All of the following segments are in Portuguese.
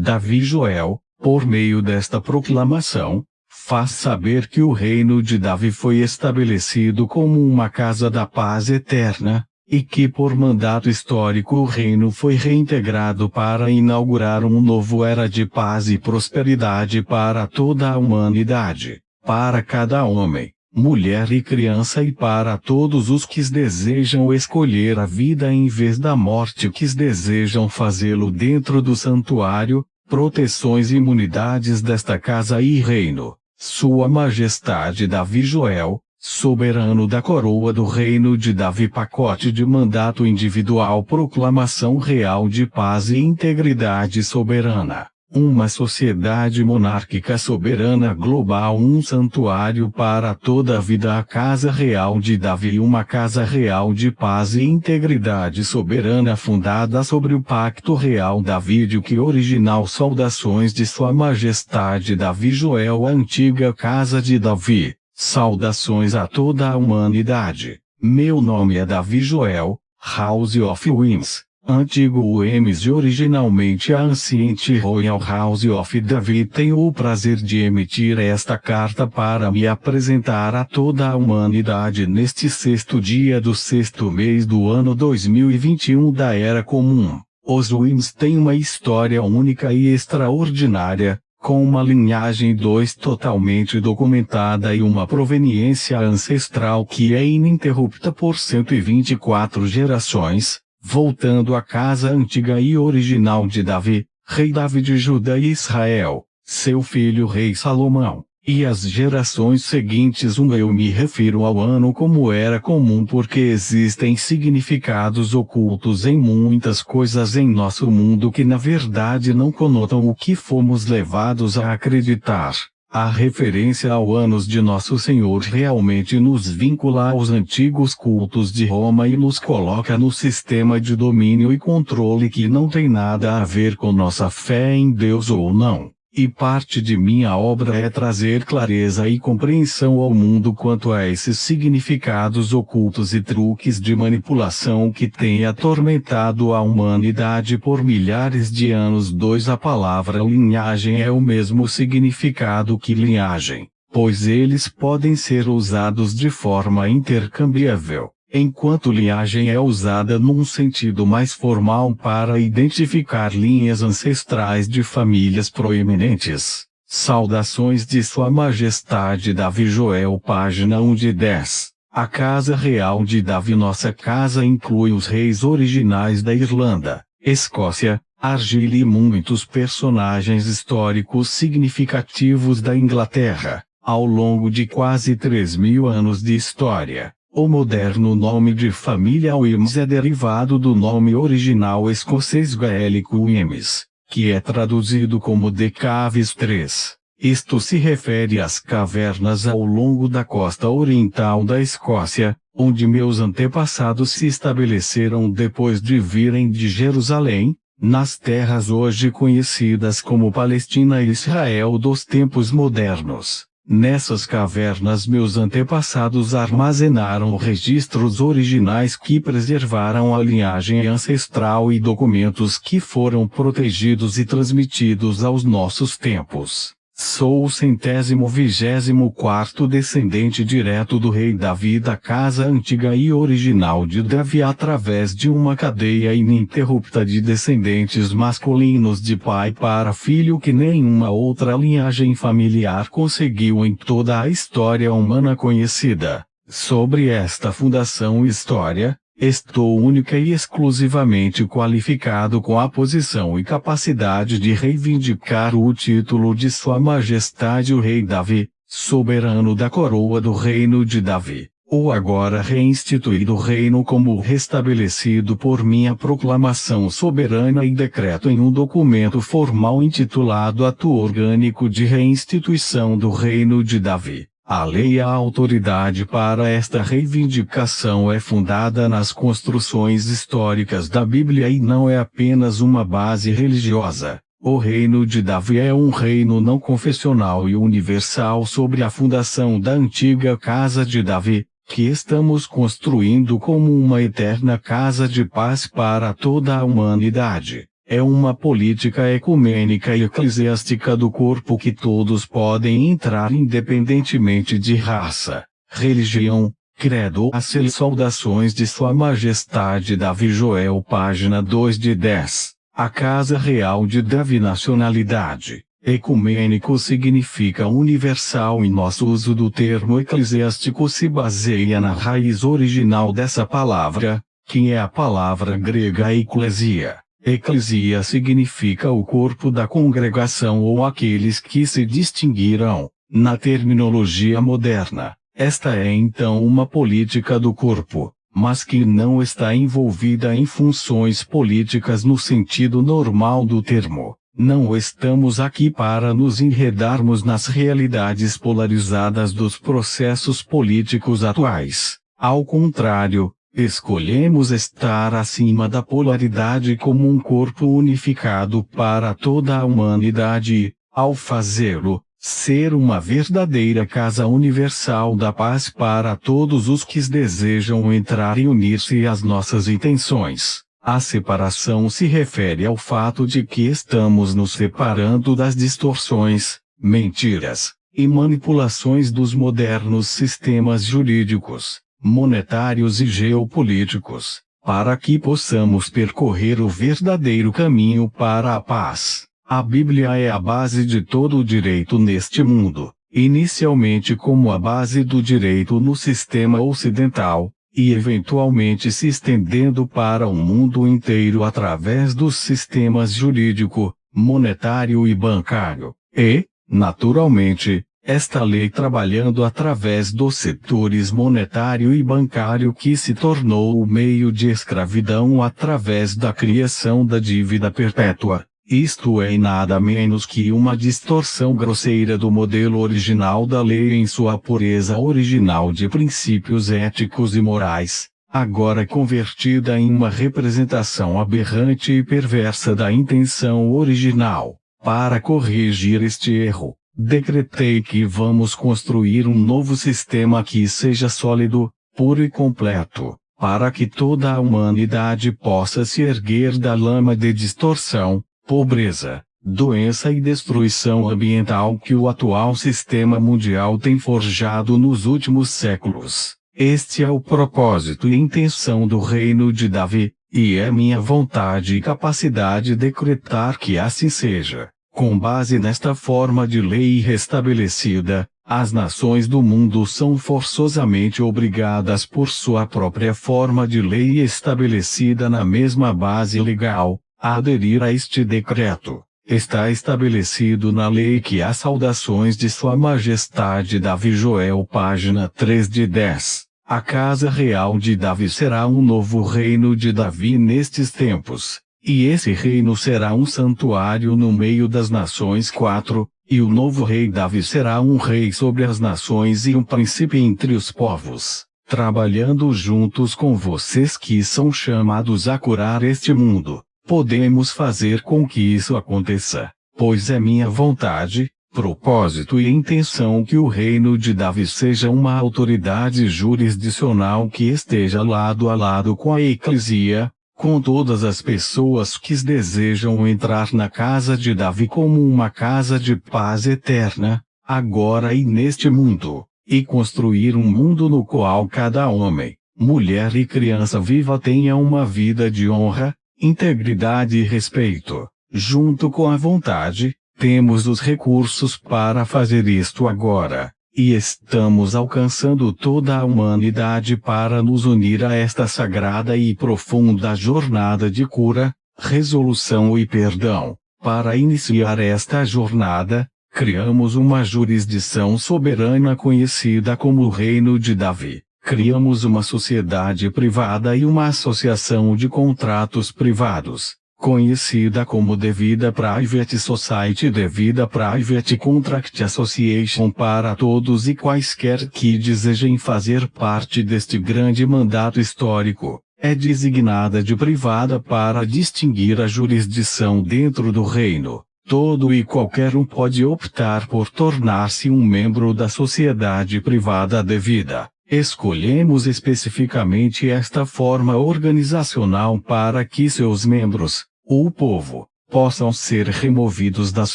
Davi Joel, por meio desta proclamação, faz saber que o reino de Davi foi estabelecido como uma casa da paz eterna, e que por mandato histórico o reino foi reintegrado para inaugurar um novo era de paz e prosperidade para toda a humanidade, para cada homem, mulher e criança e para todos os que desejam escolher a vida em vez da morte, que desejam fazê-lo dentro do santuário, proteções e imunidades desta casa e reino. Sua Majestade Davi Joel, soberano da coroa do reino de Davi, pacote de mandato individual, proclamação real de paz e integridade soberana. Uma sociedade monárquica soberana global, um santuário para toda a vida, a Casa Real de Davi, uma casa real de paz e integridade soberana fundada sobre o Pacto Real Davídico original. Saudações de Sua Majestade Davi Joel, a antiga Casa de Davi. Saudações a toda a humanidade. Meu nome é Davi Joel, House of Winds. Antigo Weems e originalmente a Ancient Royal House of Davi. Tenho o prazer de emitir esta carta para me apresentar a toda a humanidade neste sexto dia do sexto mês do ano 2021 da Era Comum. Os Weems têm uma história única e extraordinária, com uma linhagem 2 totalmente documentada e uma proveniência ancestral que é ininterrupta por 124 gerações. Voltando à casa antiga e original de Davi, rei Davi de Judá e Israel, seu filho rei Salomão, e as gerações seguintes. Eu me refiro ao ano como era comum porque existem significados ocultos em muitas coisas em nosso mundo que na verdade não conotam o que fomos levados a acreditar. A referência ao anos de Nosso Senhor realmente nos vincula aos antigos cultos de Roma e nos coloca no sistema de domínio e controle que não tem nada a ver com nossa fé em Deus ou não. E parte de minha obra é trazer clareza e compreensão ao mundo quanto a esses significados ocultos e truques de manipulação que têm atormentado a humanidade por milhares de anos. A palavra linhagem é o mesmo significado que linhagem, pois eles podem ser usados de forma intercambiável, enquanto linhagem é usada num sentido mais formal para identificar linhas ancestrais de famílias proeminentes. Saudações de Sua Majestade Davi Joel, página 1 de 10. A Casa Real de Davi. Nossa casa inclui os reis originais da Irlanda, Escócia, Argília e muitos personagens históricos significativos da Inglaterra, ao longo de quase 3.000 anos de história. O moderno nome de família Weems é derivado do nome original escocês gaélico Weems, que é traduzido como The Caves 3. Isto se refere às cavernas ao longo da costa oriental da Escócia, onde meus antepassados se estabeleceram depois de virem de Jerusalém, nas terras hoje conhecidas como Palestina e Israel dos tempos modernos. Nessas cavernas meus antepassados armazenaram registros originais que preservaram a linhagem ancestral e documentos que foram protegidos e transmitidos aos nossos tempos. Sou o 124º descendente direto do rei Davi, da casa antiga e original de Davi, através de uma cadeia ininterrupta de descendentes masculinos de pai para filho que nenhuma outra linhagem familiar conseguiu em toda a história humana conhecida. Sobre esta fundação e história, estou única e exclusivamente qualificado com a posição e capacidade de reivindicar o título de Sua Majestade o Rei Davi, soberano da coroa do reino de Davi, o agora reinstituído reino como restabelecido por minha proclamação soberana e decreto em um documento formal intitulado Ato Orgânico de Reinstituição do Reino de Davi. A lei e a autoridade para esta reivindicação é fundada nas construções históricas da Bíblia e não é apenas uma base religiosa. O reino de Davi é um reino não confessional e universal sobre a fundação da antiga casa de Davi, que estamos construindo como uma eterna casa de paz para toda a humanidade. é uma política ecumênica e eclesiástica do corpo que todos podem entrar independentemente de raça, religião, credo. As saudações de Sua Majestade Davi Joel, página 2 de 10. A Casa Real de Davi. Nacionalidade. Ecumênico significa universal e nosso uso do termo eclesiástico se baseia na raiz original dessa palavra, que é a palavra grega eclesia. Eclesia significa o corpo da congregação ou aqueles que se distinguirão. Na terminologia moderna, esta é então uma política do corpo, mas que não está envolvida em funções políticas no sentido normal do termo. Não estamos aqui para nos enredarmos nas realidades polarizadas dos processos políticos atuais. Ao contrário, escolhemos estar acima da polaridade como um corpo unificado para toda a humanidade e, ao fazê-lo, ser uma verdadeira casa universal da paz para todos os que desejam entrar e unir-se às nossas intenções. A separação se refere ao fato de que estamos nos separando das distorções, mentiras e manipulações dos modernos sistemas jurídicos, monetários e geopolíticos, para que possamos percorrer o verdadeiro caminho para a paz. A Bíblia é a base de todo o direito neste mundo, inicialmente como a base do direito no sistema ocidental, e eventualmente se estendendo para o mundo inteiro através dos sistemas jurídico, monetário e bancário. E, naturalmente, esta lei trabalhando através dos setores monetário e bancário que se tornou o meio de escravidão através da criação da dívida perpétua. Isto é nada menos que uma distorção grosseira do modelo original da lei em sua pureza original de princípios éticos e morais, agora convertida em uma representação aberrante e perversa da intenção original. Para corrigir este erro, decretei que vamos construir um novo sistema que seja sólido, puro e completo, para que toda a humanidade possa se erguer da lama de distorção, pobreza, doença e destruição ambiental que o atual sistema mundial tem forjado nos últimos séculos. Este é o propósito e intenção do reino de Davi, e é minha vontade e capacidade decretar que assim seja. Com base nesta forma de lei restabelecida, as nações do mundo são forçosamente obrigadas por sua própria forma de lei estabelecida na mesma base legal, a aderir a este decreto. Está estabelecido na lei que as saudações de Sua Majestade Davi Joel, página 3 de 10. A Casa Real de Davi será um novo reino de Davi nestes tempos, e esse reino será um santuário no meio das nações 4, e o novo rei Davi será um rei sobre as nações e um príncipe entre os povos, trabalhando juntos com vocês que são chamados a curar este mundo. Podemos fazer com que isso aconteça, pois é minha vontade, propósito e intenção que o reino de Davi seja uma autoridade jurisdicional que esteja lado a lado com a eclesia, com todas as pessoas que desejam entrar na casa de Davi como uma casa de paz eterna, agora e neste mundo, e construir um mundo no qual cada homem, mulher e criança viva tenha uma vida de honra, integridade e respeito. Junto com a vontade, temos os recursos para fazer isto agora, e estamos alcançando toda a humanidade para nos unir a esta sagrada e profunda jornada de cura, resolução e perdão. Para iniciar esta jornada, criamos uma jurisdição soberana conhecida como o Reino de Davi. Criamos uma sociedade privada e uma associação de contratos privados, conhecida como Devida Private Society. Devida Private Contract Association para todos e quaisquer que desejem fazer parte deste grande mandato histórico. É designada de privada para distinguir a jurisdição dentro do reino. Todo e qualquer um pode optar por tornar-se um membro da sociedade privada devida. Escolhemos especificamente esta forma organizacional para que seus membros, o povo, possam ser removidos das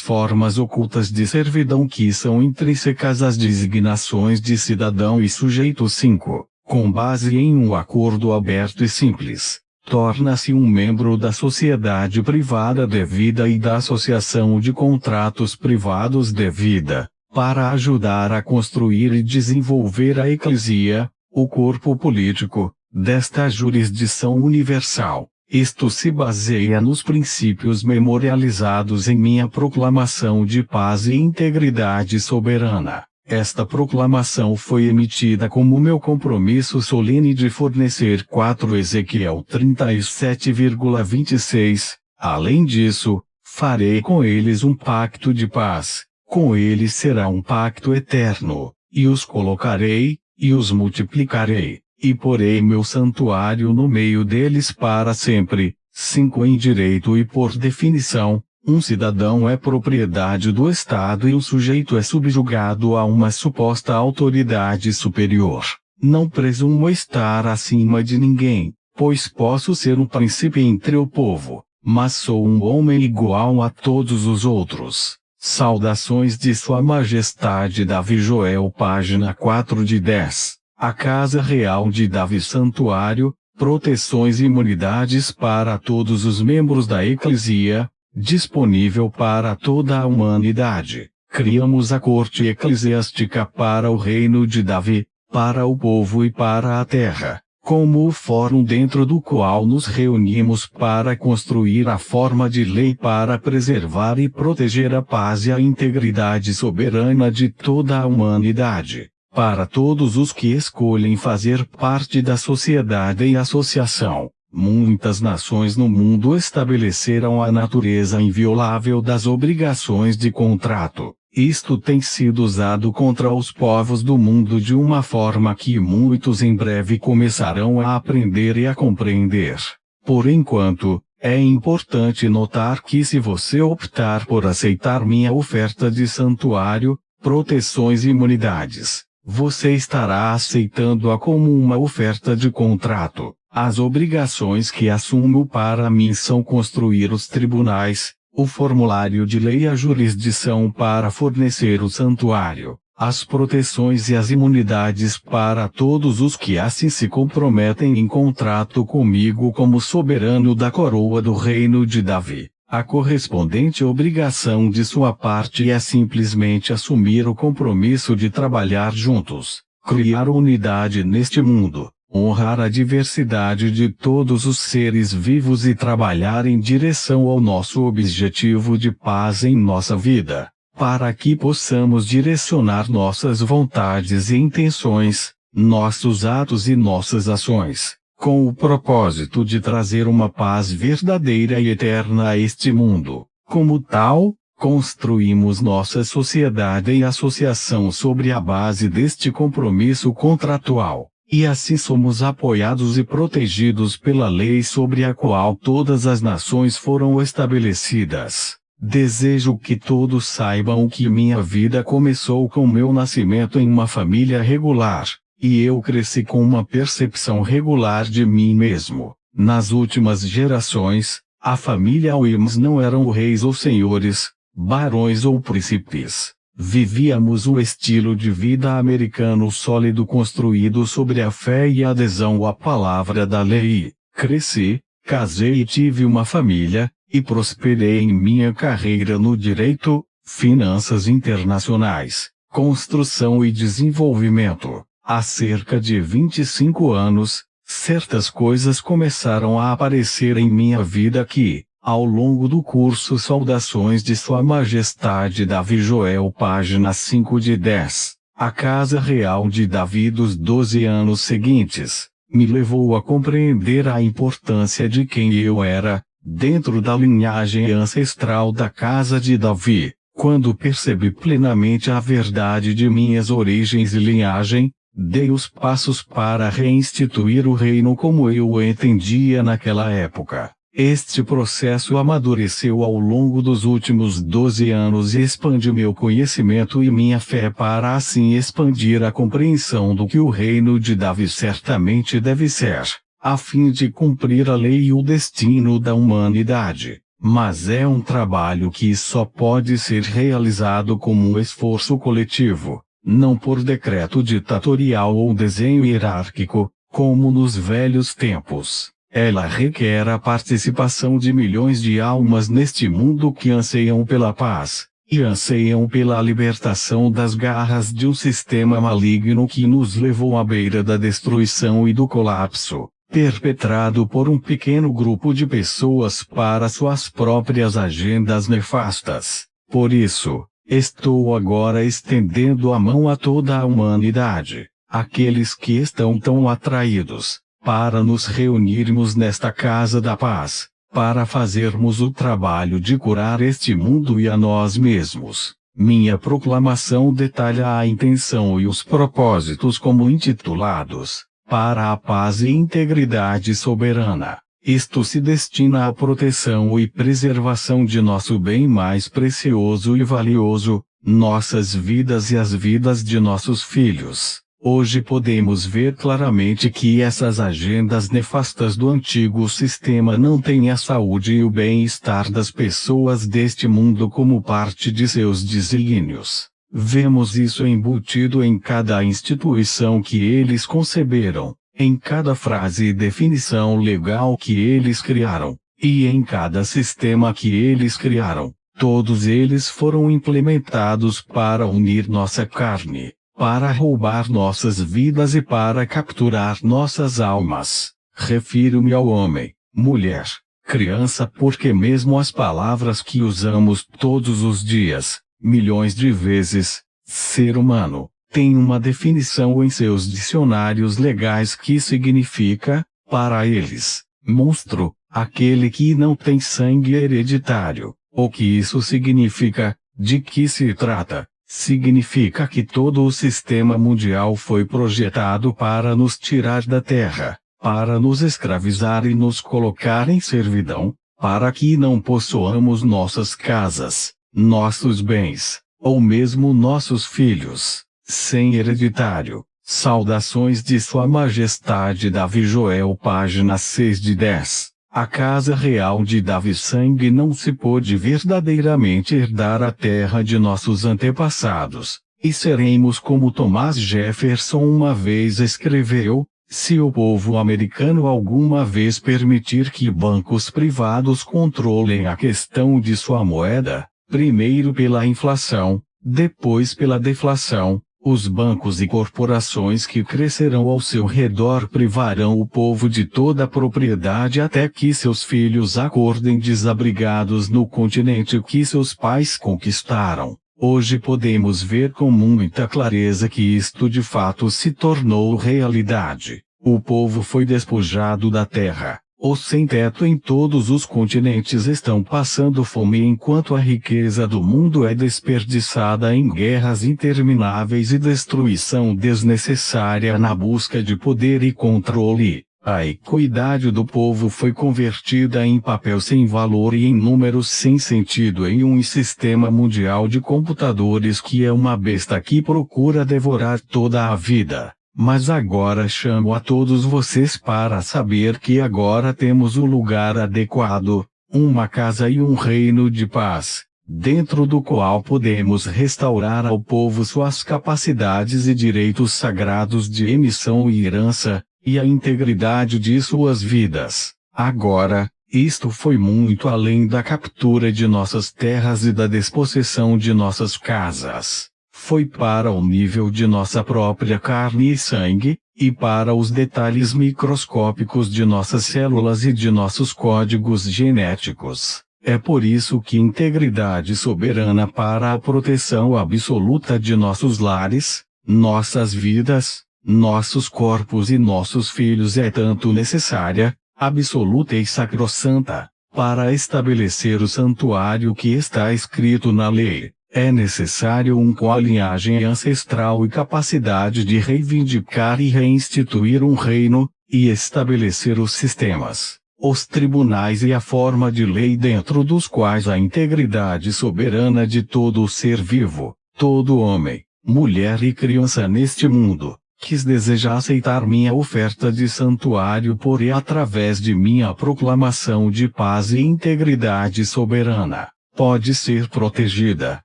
formas ocultas de servidão que são intrínsecas às designações de cidadão e sujeito. 5. Com base em um acordo aberto e simples, torna-se um membro da sociedade privada devida e da associação de contratos privados devida, para ajudar a construir e desenvolver a eclesia, o corpo político, desta jurisdição universal. Isto se baseia nos princípios memorializados em minha proclamação de paz e integridade soberana. Esta proclamação foi emitida como meu compromisso solene de fornecer 4 Ezequiel 37,26. Além disso, farei com eles um pacto de paz, com eles será um pacto eterno, e os colocarei, e os multiplicarei, e porei meu santuário no meio deles para sempre. 5. Em direito e por definição, um cidadão é propriedade do Estado e um sujeito é subjugado a uma suposta autoridade superior. Não presumo estar acima de ninguém, pois posso ser um príncipe entre o povo, mas sou um homem igual a todos os outros. Saudações de Sua Majestade Davi Joel, página 4 de 10. A Casa Real de Davi. Santuário, proteções e imunidades para todos os membros da Eclesia, disponível para toda a humanidade. Criamos a corte eclesiástica para o reino de Davi, para o povo e para a terra, como o fórum dentro do qual nos reunimos para construir a forma de lei para preservar e proteger a paz e a integridade soberana de toda a humanidade. Para todos os que escolhem fazer parte da sociedade e associação, muitas nações no mundo estabeleceram a natureza inviolável das obrigações de contrato. Isto tem sido usado contra os povos do mundo de uma forma que muitos em breve começarão a aprender e a compreender. Por enquanto, é importante notar que se você optar por aceitar minha oferta de santuário, proteções e imunidades, você estará aceitando-a como uma oferta de contrato. As obrigações que assumo para mim são construir os tribunais, o formulário de lei e a jurisdição para fornecer o santuário, as proteções e as imunidades para todos os que assim se comprometem em contrato comigo como soberano da coroa do reino de Davi. A correspondente obrigação de sua parte é simplesmente assumir o compromisso de trabalhar juntos, criar unidade neste mundo, honrar a diversidade de todos os seres vivos e trabalhar em direção ao nosso objetivo de paz em nossa vida, para que possamos direcionar nossas vontades e intenções, nossos atos e nossas ações, com o propósito de trazer uma paz verdadeira e eterna a este mundo. Como tal, construímos nossa sociedade e associação sobre a base deste compromisso contratual, e assim somos apoiados e protegidos pela lei sobre a qual todas as nações foram estabelecidas. Desejo que todos saibam que minha vida começou com meu nascimento em uma família regular, e eu cresci com uma percepção regular de mim mesmo. Nas últimas gerações, a família Williams não eram reis ou senhores, barões ou príncipes. Vivíamos o estilo de vida americano sólido construído sobre a fé e a adesão à palavra da lei. Cresci, casei e tive uma família, e prosperei em minha carreira no direito, finanças internacionais, construção e desenvolvimento. Há cerca de 25 anos, certas coisas começaram a aparecer em minha vida que, ao longo do curso Saudações de Sua Majestade Davi Joel, página 5 de 10, a Casa Real de Davi dos 12 anos seguintes, me levou a compreender a importância de quem eu era, dentro da linhagem ancestral da Casa de Davi. Quando percebi plenamente a verdade de minhas origens e linhagem, dei os passos para reinstituir o reino como eu o entendia naquela época. Este processo amadureceu ao longo dos últimos 12 anos e expande meu conhecimento e minha fé para assim expandir a compreensão do que o reino de Davi certamente deve ser, a fim de cumprir a lei e o destino da humanidade. mas é um trabalho que só pode ser realizado como um esforço coletivo, não por decreto ditatorial ou desenho hierárquico, como nos velhos tempos. Ela requer a participação de milhões de almas neste mundo que anseiam pela paz, e anseiam pela libertação das garras de um sistema maligno que nos levou à beira da destruição e do colapso, perpetrado por um pequeno grupo de pessoas para suas próprias agendas nefastas. Por isso, estou agora estendendo a mão a toda a humanidade, aqueles que estão tão atraídos, para nos reunirmos nesta casa da paz, para fazermos o trabalho de curar este mundo e a nós mesmos. Minha proclamação detalha a intenção e os propósitos como intitulados, para a paz e integridade soberana. Isto se destina à proteção e preservação de nosso bem mais precioso e valioso, nossas vidas e as vidas de nossos filhos. Hoje podemos ver claramente que essas agendas nefastas do antigo sistema não têm a saúde e o bem-estar das pessoas deste mundo como parte de seus desígnios. Vemos isso embutido em cada instituição que eles conceberam, em cada frase e definição legal que eles criaram, e em cada sistema que eles criaram. Todos eles foram implementados para unir nossa carne, para roubar nossas vidas e para capturar nossas almas. Refiro-me ao homem, mulher, criança porque mesmo as palavras que usamos todos os dias, milhões de vezes, ser humano, tem uma definição em seus dicionários legais que significa, para eles, monstro, aquele que não tem sangue hereditário. O que isso significa? De que se trata? Significa que todo o sistema mundial foi projetado para nos tirar da terra, para nos escravizar e nos colocar em servidão, para que não possuamos nossas casas, nossos bens, ou mesmo nossos filhos, sem hereditário. Saudações de Sua Majestade Davi Joel, página 6 de 10. A casa real de Davi Sangue não se pôde verdadeiramente herdar a terra de nossos antepassados, e seremos como Thomas Jefferson uma vez escreveu, se o povo americano alguma vez permitir que bancos privados controlem a questão de sua moeda, primeiro pela inflação, depois pela deflação, os bancos e corporações que crescerão ao seu redor privarão o povo de toda a propriedade até que seus filhos acordem desabrigados no continente que seus pais conquistaram. Hoje podemos ver com muita clareza que isto de fato se tornou realidade. O povo foi despojado da terra. Os sem-teto em todos os continentes estão passando fome enquanto a riqueza do mundo é desperdiçada em guerras intermináveis e destruição desnecessária na busca de poder e controle. A equidade do povo foi convertida em papel sem valor e em números sem sentido em um sistema mundial de computadores que é uma besta que procura devorar toda a vida. Mas agora chamo a todos vocês para saber que agora temos o lugar adequado, uma casa e um reino de paz, dentro do qual podemos restaurar ao povo suas capacidades e direitos sagrados de emissão e herança, e a integridade de suas vidas. Agora, isto foi muito além da captura de nossas terras e da despossessão de nossas casas. Foi para o nível de nossa própria carne e sangue, e para os detalhes microscópicos de nossas células e de nossos códigos genéticos. É por isso que integridade soberana para a proteção absoluta de nossos lares, nossas vidas, nossos corpos e nossos filhos é tanto necessária, absoluta e sacrossanta, para estabelecer o santuário que está escrito na lei. É necessário com a linhagem ancestral e capacidade de reivindicar e reinstituir um reino, e estabelecer os sistemas, os tribunais e a forma de lei dentro dos quais a integridade soberana de todo o ser vivo, todo homem, mulher e criança neste mundo, que deseja aceitar minha oferta de santuário por e através de minha proclamação de paz e integridade soberana, pode ser protegida.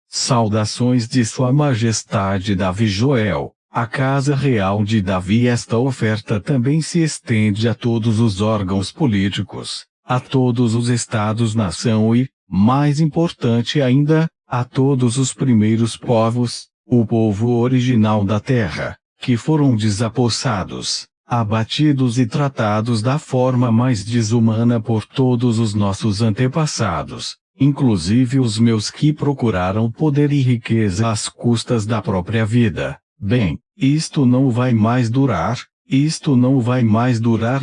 Saudações de Sua Majestade Davi Joel, a Casa Real de Davi. Esta oferta também se estende a todos os órgãos políticos, a todos os estados-nação e, mais importante ainda, a todos os primeiros povos, o povo original da terra, que foram desapossados, abatidos e tratados da forma mais desumana por todos os nossos antepassados, inclusive os meus, que procuraram poder e riqueza às custas da própria vida. Bem, isto não vai mais durar, e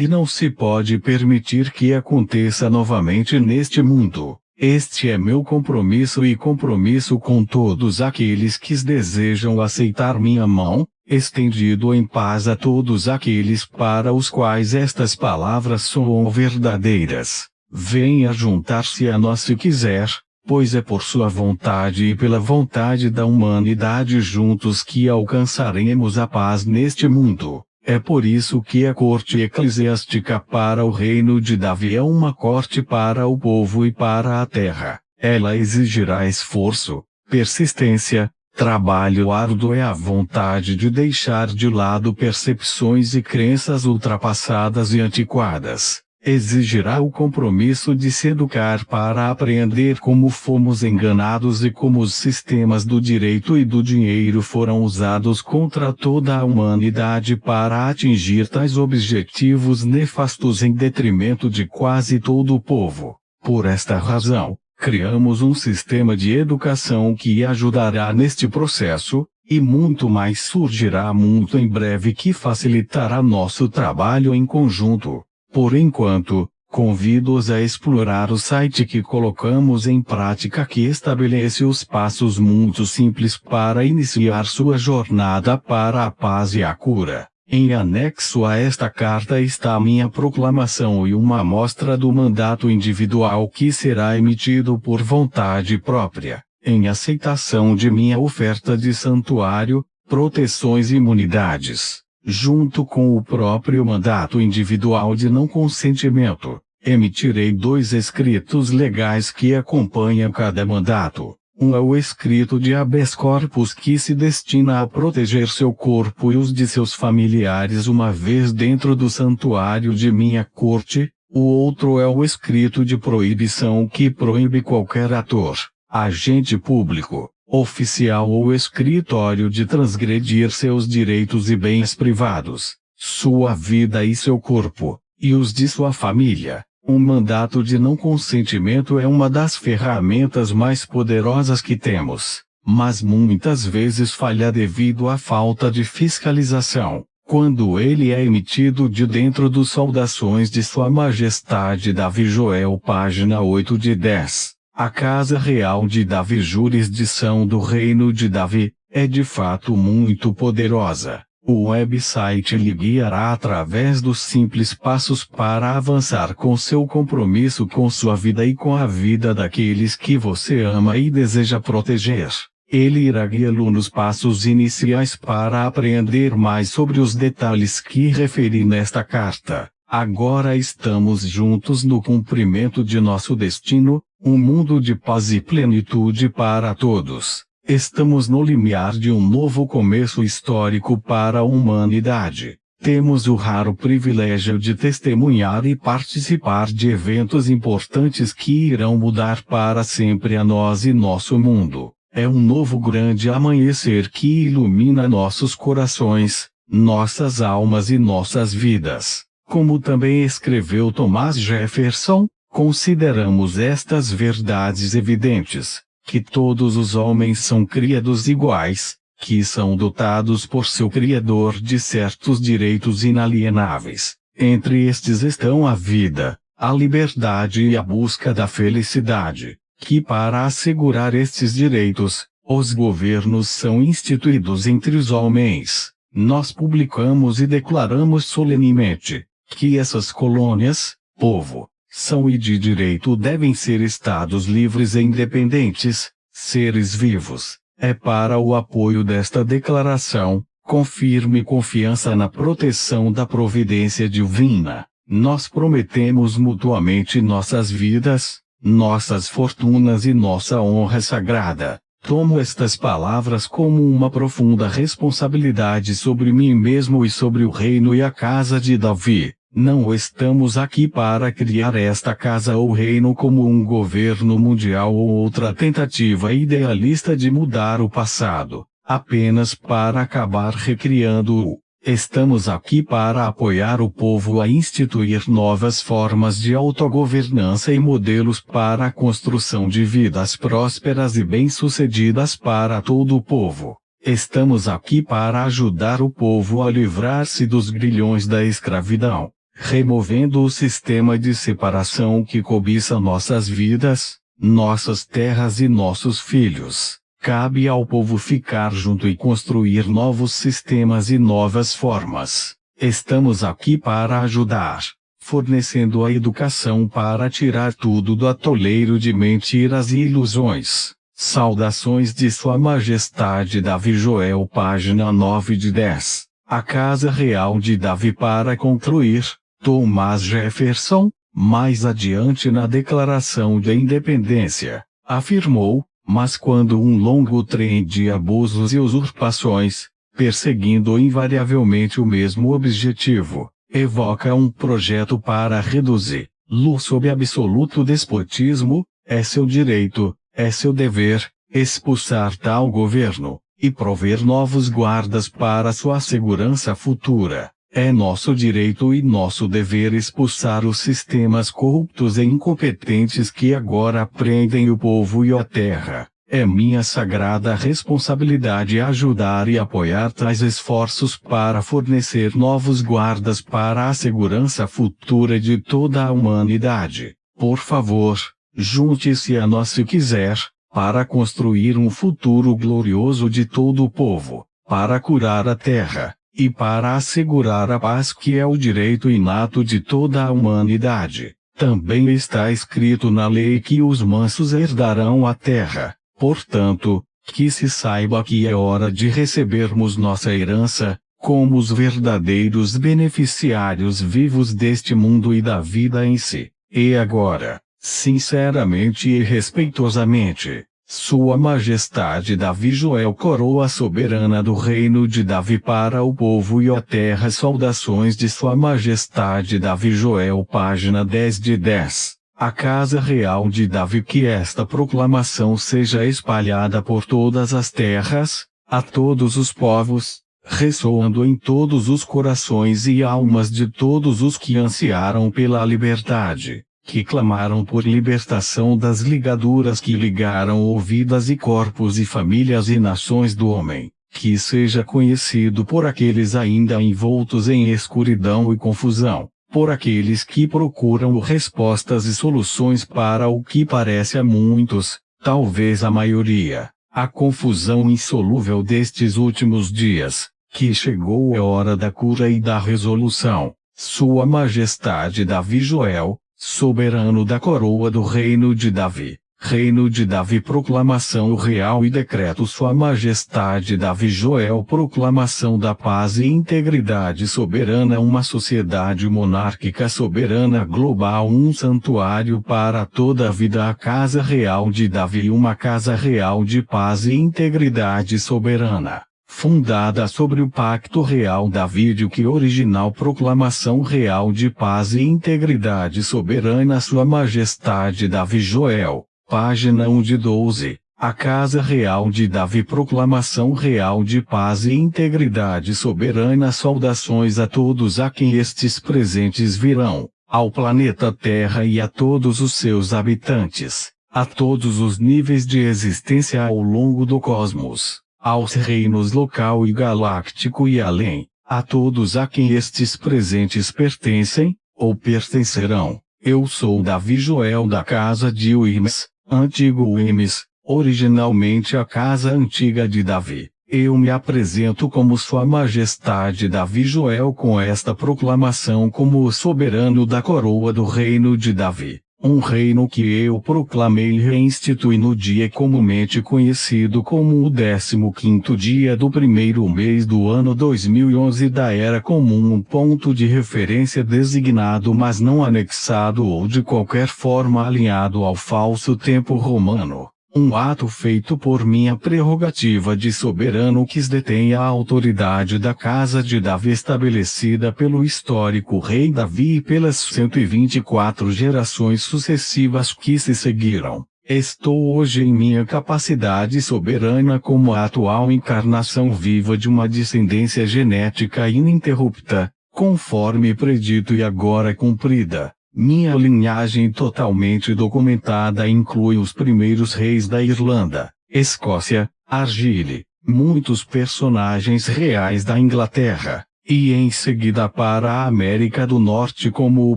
não se pode permitir que aconteça novamente neste mundo. Este é meu compromisso e compromisso com todos aqueles que desejam aceitar minha mão, estendido em paz a todos aqueles para os quais estas palavras soam verdadeiras. Venha juntar-se a nós se quiser, pois é por sua vontade e pela vontade da humanidade juntos que alcançaremos a paz neste mundo. É por isso que a corte eclesiástica para o reino de Davi é uma corte para o povo e para a terra. Ela exigirá esforço, persistência, trabalho árduo e a vontade de deixar de lado percepções e crenças ultrapassadas e antiquadas. Exigirá o compromisso de se educar para apreender como fomos enganados e como os sistemas do direito e do dinheiro foram usados contra toda a humanidade para atingir tais objetivos nefastos em detrimento de quase todo o povo. Por esta razão, criamos um sistema de educação que ajudará neste processo, e muito mais surgirá muito em breve que facilitará nosso trabalho em conjunto. Por enquanto, convido-os a explorar o site que colocamos em prática, que estabelece os passos muito simples para iniciar sua jornada para a paz e a cura. Em anexo a esta carta está a minha proclamação e uma amostra do mandato individual que será emitido por vontade própria, em aceitação de minha oferta de santuário, proteções e imunidades. Junto com o próprio mandato individual de não consentimento, emitirei 2 escritos legais que acompanham cada mandato. Um é o escrito de habeas corpus, que se destina a proteger seu corpo e os de seus familiares uma vez dentro do santuário de minha corte. O outro é o escrito de proibição, que proíbe qualquer ator, agente público, oficial ou escritório de transgredir seus direitos e bens privados, sua vida e seu corpo, e os de sua família. Um mandato de não consentimento é uma das ferramentas mais poderosas que temos, mas muitas vezes falha devido à falta de fiscalização. Quando ele é emitido de dentro dos Saudações de Sua Majestade Davi Joel, página 8 de 10. A Casa Real de Davi, jurisdição do Reino de Davi, é de fato muito poderosa. O website lhe guiará através dos simples passos para avançar com seu compromisso com sua vida e com a vida daqueles que você ama e deseja proteger. Ele irá guiá-lo nos passos iniciais para aprender mais sobre os detalhes que referi nesta carta. Agora estamos juntos no cumprimento de nosso destino, um mundo de paz e plenitude para todos. Estamos no limiar de um novo começo histórico para a humanidade. Temos o raro privilégio de testemunhar e participar de eventos importantes que irão mudar para sempre a nós e nosso mundo. É um novo grande amanhecer que ilumina nossos corações, nossas almas e nossas vidas. Como também escreveu Thomas Jefferson, consideramos estas verdades evidentes, que todos os homens são criados iguais, que são dotados por seu Criador de certos direitos inalienáveis. Entre estes estão a vida, a liberdade e a busca da felicidade, que para assegurar estes direitos, os governos são instituídos entre os homens. Nós publicamos e declaramos solenemente que essas colônias, povo, são e de direito devem ser estados livres e independentes, seres vivos. É para o apoio desta declaração, com firme confiança na proteção da providência divina, nós prometemos mutuamente nossas vidas, nossas fortunas e nossa honra sagrada. Tomo estas palavras como uma profunda responsabilidade sobre mim mesmo e sobre o reino e a casa de Davi. Não estamos aqui para criar esta casa ou reino como um governo mundial ou outra tentativa idealista de mudar o passado, apenas para acabar recriando-o. Estamos aqui para apoiar o povo a instituir novas formas de autogovernança e modelos para a construção de vidas prósperas e bem-sucedidas para todo o povo. Estamos aqui para ajudar o povo a livrar-se dos grilhões da escravidão, removendo o sistema de separação que cobiça nossas vidas, nossas terras e nossos filhos. Cabe ao povo ficar junto e construir novos sistemas e novas formas. Estamos aqui para ajudar, fornecendo a educação para tirar tudo do atoleiro de mentiras e ilusões. Saudações de Sua Majestade Davi Joel, página 9 de 10. A Casa Real de Davi para concluir. Thomas Jefferson, mais adiante na Declaração de Independência, afirmou: mas quando um longo trem de abusos e usurpações, perseguindo invariavelmente o mesmo objetivo, evoca um projeto para reduzir-lo sob absoluto despotismo, é seu direito, é seu dever, expulsar tal governo, e prover novos guardas para sua segurança futura. É nosso direito e nosso dever expulsar os sistemas corruptos e incompetentes que agora prendem o povo e a terra. É minha sagrada responsabilidade ajudar e apoiar tais esforços para fornecer novos guardas para a segurança futura de toda a humanidade. Por favor, junte-se a nós se quiser, para construir um futuro glorioso de todo o povo, para curar a terra, e para assegurar a paz que é o direito inato de toda a humanidade. Também está escrito na lei que os mansos herdarão a terra. Portanto, que se saiba que é hora de recebermos nossa herança, como os verdadeiros beneficiários vivos deste mundo e da vida em si. E agora, sinceramente e respeitosamente, Sua Majestade Davi Joel, coroa soberana do reino de Davi para o povo e a terra. Saudações de Sua Majestade Davi Joel, página 10 de 10. A Casa Real de Davi. Que esta proclamação seja espalhada por todas as terras, a todos os povos, ressoando em todos os corações e almas de todos os que ansiaram pela liberdade, que clamaram por libertação das ligaduras que ligaram vidas e corpos e famílias e nações do homem, que seja conhecido por aqueles ainda envoltos em escuridão e confusão, por aqueles que procuram respostas e soluções para o que parece a muitos, talvez a maioria, a confusão insolúvel destes últimos dias, que chegou a hora da cura e da resolução. Sua Majestade Davi Joel, soberano da coroa do reino de Davi. Reino de Davi. Proclamação real e decreto. Sua Majestade Davi Joel, proclamação da paz e integridade soberana. Uma sociedade monárquica soberana global, um santuário para toda a vida. A Casa Real de Davi, uma casa real de paz e integridade soberana, fundada sobre o Pacto Real Davídico e original. Proclamação real de paz e integridade soberana. Sua Majestade Davi Joel, página 1 de 12. A Casa Real de Davi. Proclamação real de paz e integridade soberana. Saudações a todos a quem estes presentes virão, ao planeta Terra e a todos os seus habitantes, a todos os níveis de existência ao longo do cosmos, aos reinos local e galáctico e além, a todos a quem estes presentes pertencem, ou pertencerão. Eu sou Davi Joel da casa de Uimes, antigo Uimes, originalmente a casa antiga de Davi. Eu me apresento como Sua Majestade Davi Joel com esta proclamação como o soberano da coroa do reino de Davi. um reino que eu proclamei e reinstituí no dia comumente conhecido como o 15º dia do primeiro mês do ano 2011 da Era Comum, um ponto de referência designado mas não anexado ou de qualquer forma alinhado ao falso tempo romano. Um ato feito por minha prerrogativa de soberano que detém a autoridade da casa de Davi estabelecida pelo histórico rei Davi e pelas 124 gerações sucessivas que se seguiram. Estou hoje em minha capacidade soberana como a atual encarnação viva de uma descendência genética ininterrupta, conforme predito e agora cumprida. Minha linhagem totalmente documentada inclui os primeiros reis da Irlanda, Escócia, Argyle, muitos personagens reais da Inglaterra, e em seguida para a América do Norte como o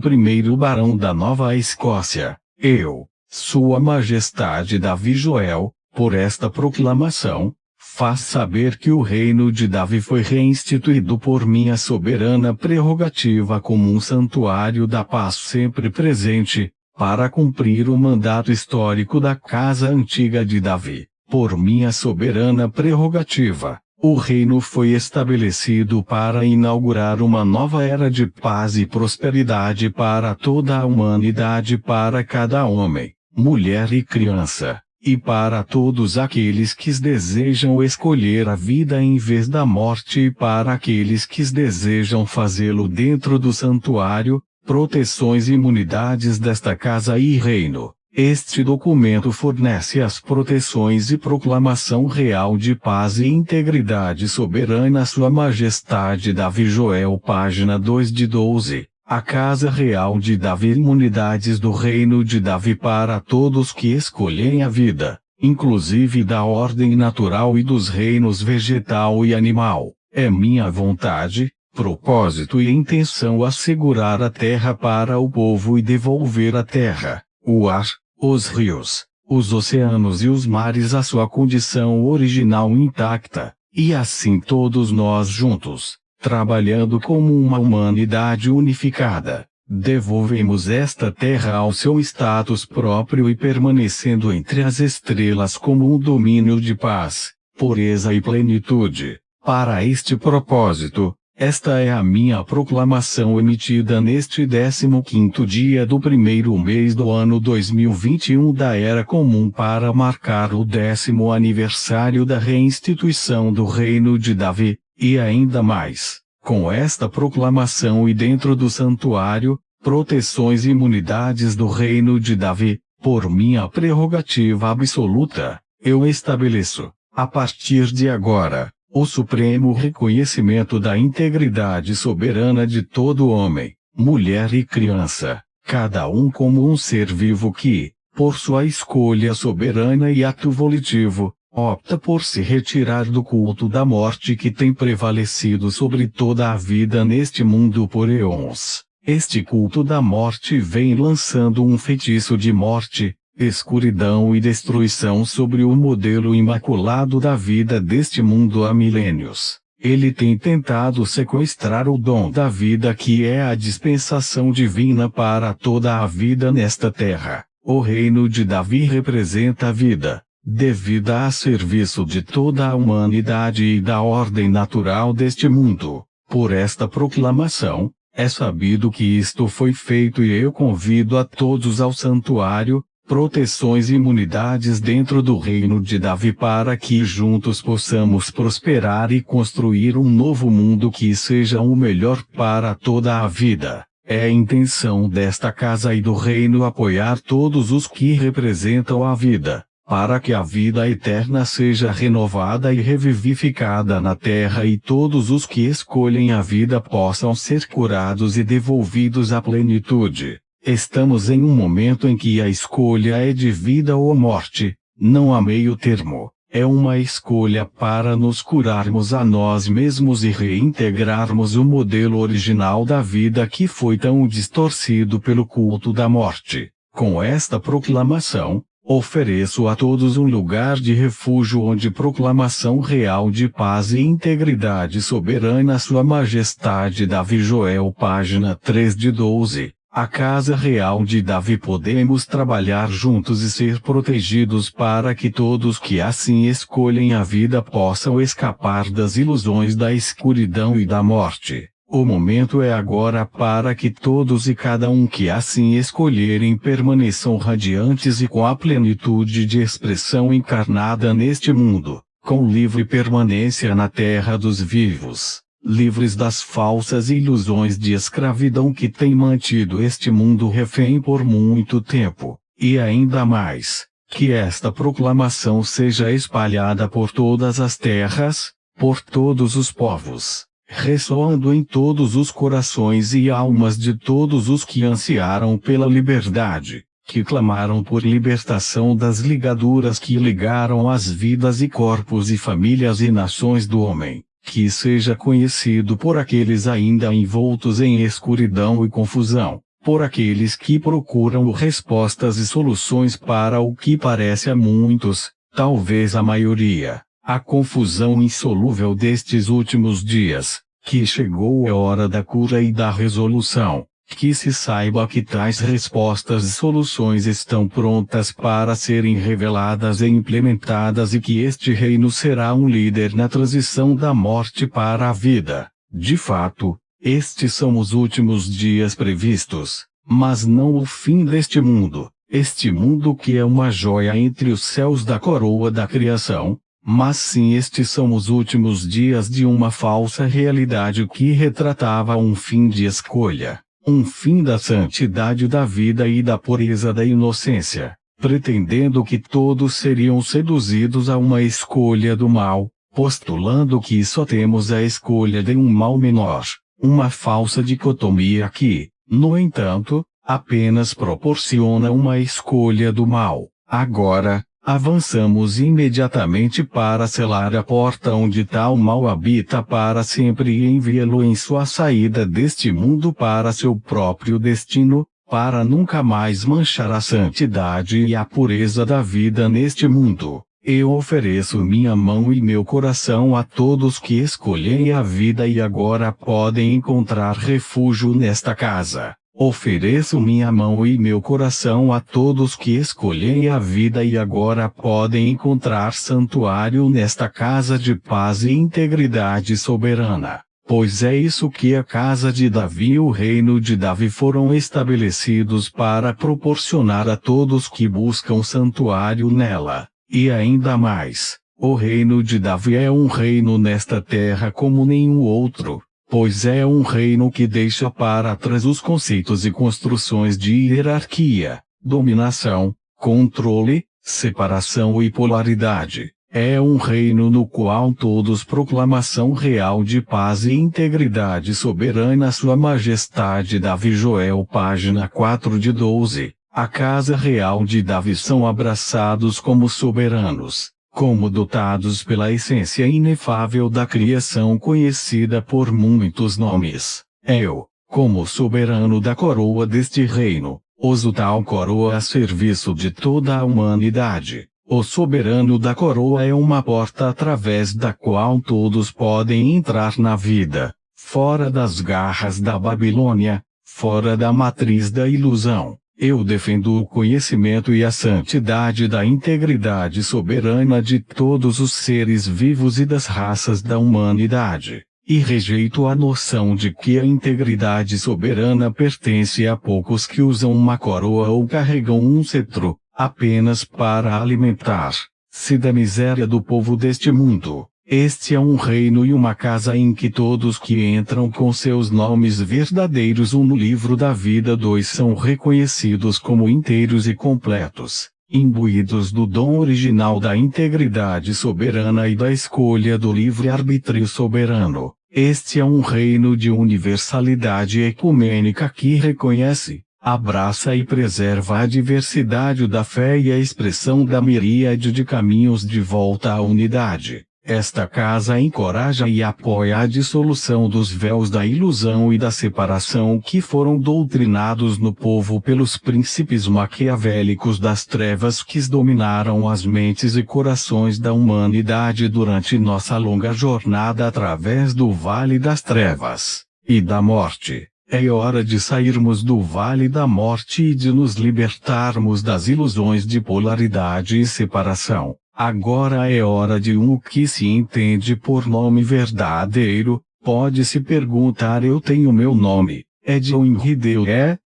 primeiro barão da Nova Escócia. Eu, Sua Majestade Davi Joel, por esta proclamação, faz saber que o reino de Davi foi reinstituído por minha soberana prerrogativa como um santuário da paz sempre presente, para cumprir o mandato histórico da casa antiga de Davi. Por minha soberana prerrogativa, o reino foi estabelecido para inaugurar uma nova era de paz e prosperidade para toda a humanidade, para cada homem, mulher e criança. E para todos aqueles que desejam escolher a vida em vez da morte e para aqueles que desejam fazê-lo dentro do santuário, proteções e imunidades desta casa e reino. Este documento fornece as proteções e proclamação real de paz e integridade soberana Sua Majestade Davi Joel, página 2 de 12. A Casa Real de Davi, imunidades do Reino de Davi para todos que escolhem a vida, inclusive da ordem natural e dos reinos vegetal e animal. É minha vontade, propósito e intenção assegurar a terra para o povo e devolver a terra, o ar, os rios, os oceanos e os mares à sua condição original intacta, e assim todos nós juntos, trabalhando como uma humanidade unificada, devolvemos esta terra ao seu status próprio e permanecendo entre as estrelas como um domínio de paz, pureza e plenitude. Para este propósito, esta é a minha proclamação emitida neste 15º dia do primeiro mês do ano 2021 da Era Comum para marcar o 10º aniversário da reinstituição do Reino de Davi. E ainda mais, com esta proclamação e dentro do santuário, proteções e imunidades do reino de Davi, por minha prerrogativa absoluta, eu estabeleço, a partir de agora, o supremo reconhecimento da integridade soberana de todo homem, mulher e criança, cada um como um ser vivo que, por sua escolha soberana e ato volitivo, opta por se retirar do culto da morte que tem prevalecido sobre toda a vida neste mundo por eons. Este culto da morte vem lançando um feitiço de morte, escuridão e destruição sobre o modelo imaculado da vida deste mundo há milênios. Ele tem tentado sequestrar o dom da vida que é a dispensação divina para toda a vida nesta terra. O reino de Davi representa a vida, devida a serviço de toda a humanidade e da ordem natural deste mundo. Por esta proclamação, é sabido que isto foi feito e eu convido a todos ao santuário, proteções e imunidades dentro do reino de Davi para que juntos possamos prosperar e construir um novo mundo que seja o melhor para toda a vida. É a intenção desta casa e do reino apoiar todos os que representam a vida, para que a vida eterna seja renovada e revivificada na terra e todos os que escolhem a vida possam ser curados e devolvidos à plenitude. Estamos em um momento em que a escolha é de vida ou morte, não há meio termo. É uma escolha para nos curarmos a nós mesmos e reintegrarmos o modelo original da vida que foi tão distorcido pelo culto da morte. Com esta proclamação, ofereço a todos um lugar de refúgio onde proclamação real de paz e integridade soberana Sua Majestade Davi Joel, página 3 de 12. a casa real de Davi. Podemos trabalhar juntos e ser protegidos para que todos que assim escolhem a vida possam escapar das ilusões da escuridão e da morte. O momento é agora para que todos e cada um que assim escolherem permaneçam radiantes e com a plenitude de expressão encarnada neste mundo, com livre permanência na terra dos vivos, livres das falsas ilusões de escravidão que têm mantido este mundo refém por muito tempo, e ainda mais, que esta proclamação seja espalhada por todas as terras, por todos os povos, ressoando em todos os corações e almas de todos os que ansiaram pela liberdade, que clamaram por libertação das ligaduras que ligaram as vidas e corpos e famílias e nações do homem, que seja conhecido por aqueles ainda envoltos em escuridão e confusão, por aqueles que procuram respostas e soluções para o que parece a muitos, talvez a maioria, a confusão insolúvel destes últimos dias, que chegou a hora da cura e da resolução, que se saiba que tais respostas e soluções estão prontas para serem reveladas e implementadas e que este reino será um líder na transição da morte para a vida. De fato, estes são os últimos dias previstos, mas não o fim deste mundo, este mundo que é uma joia entre os céus da coroa da criação, mas sim estes são os últimos dias de uma falsa realidade que retratava um fim de escolha, um fim da santidade da vida e da pureza da inocência, pretendendo que todos seriam seduzidos a uma escolha do mal, postulando que só temos a escolha de um mal menor, uma falsa dicotomia que, no entanto, apenas proporciona uma escolha do mal. Agora, avançamos imediatamente para selar a porta onde tal mal habita para sempre e enviá-lo em sua saída deste mundo para seu próprio destino, para nunca mais manchar a santidade e a pureza da vida neste mundo. Eu ofereço minha mão e meu coração a todos que escolhem a vida e agora podem encontrar refúgio nesta casa. Ofereço minha mão e meu coração a todos que escolhem a vida e agora podem encontrar santuário nesta casa de paz e integridade soberana, pois é isso que a casa de Davi e o reino de Davi foram estabelecidos para proporcionar a todos que buscam santuário nela, e ainda mais, o reino de Davi é um reino nesta terra como nenhum outro. Pois é um reino que deixa para trás os conceitos e construções de hierarquia, dominação, controle, separação e polaridade. É um reino no qual todos proclamação real de paz e integridade soberana. Sua Majestade Davi. Joel, página 4 de 12. A casa real de Davi são abraçados como soberanos, como dotados pela essência inefável da criação conhecida por muitos nomes. Eu, como soberano da coroa deste reino, uso tal coroa a serviço de toda a humanidade. O soberano da coroa é uma porta através da qual todos podem entrar na vida, fora das garras da Babilônia, fora da matriz da ilusão. Eu defendo o conhecimento e a santidade da integridade soberana de todos os seres vivos e das raças da humanidade, e rejeito a noção de que a integridade soberana pertence a poucos que usam uma coroa ou carregam um cetro, apenas para alimentar-se da miséria do povo deste mundo. Este é um reino e uma casa em que todos que entram com seus nomes verdadeiros no livro da vida são reconhecidos como inteiros e completos, imbuídos do dom original da integridade soberana e da escolha do livre-arbítrio soberano. Este é um reino de universalidade ecumênica que reconhece, abraça e preserva a diversidade da fé e a expressão da miríade de caminhos de volta à unidade. Esta casa encoraja e apoia a dissolução dos véus da ilusão e da separação que foram doutrinados no povo pelos príncipes maquiavélicos das trevas que dominaram as mentes e corações da humanidade durante nossa longa jornada através do Vale das Trevas e da Morte. É hora de sairmos do vale da morte e de nos libertarmos das ilusões de polaridade e separação. Agora é hora de o que se entende por nome verdadeiro. Pode-se perguntar: eu tenho meu nome, é John Hideo?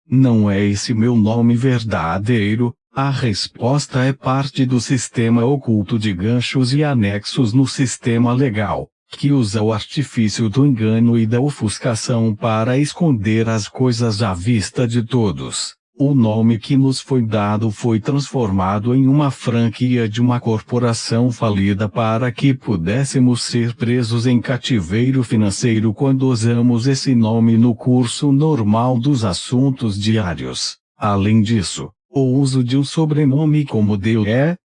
Não é esse meu nome verdadeiro? A resposta é parte do sistema oculto de ganchos e anexos no sistema legal, que usa o artifício do engano e da ofuscação para esconder as coisas à vista de todos. O nome que nos foi dado foi transformado em uma franquia de uma corporação falida para que pudéssemos ser presos em cativeiro financeiro quando usamos esse nome no curso normal dos assuntos diários. Além disso, o uso de um sobrenome como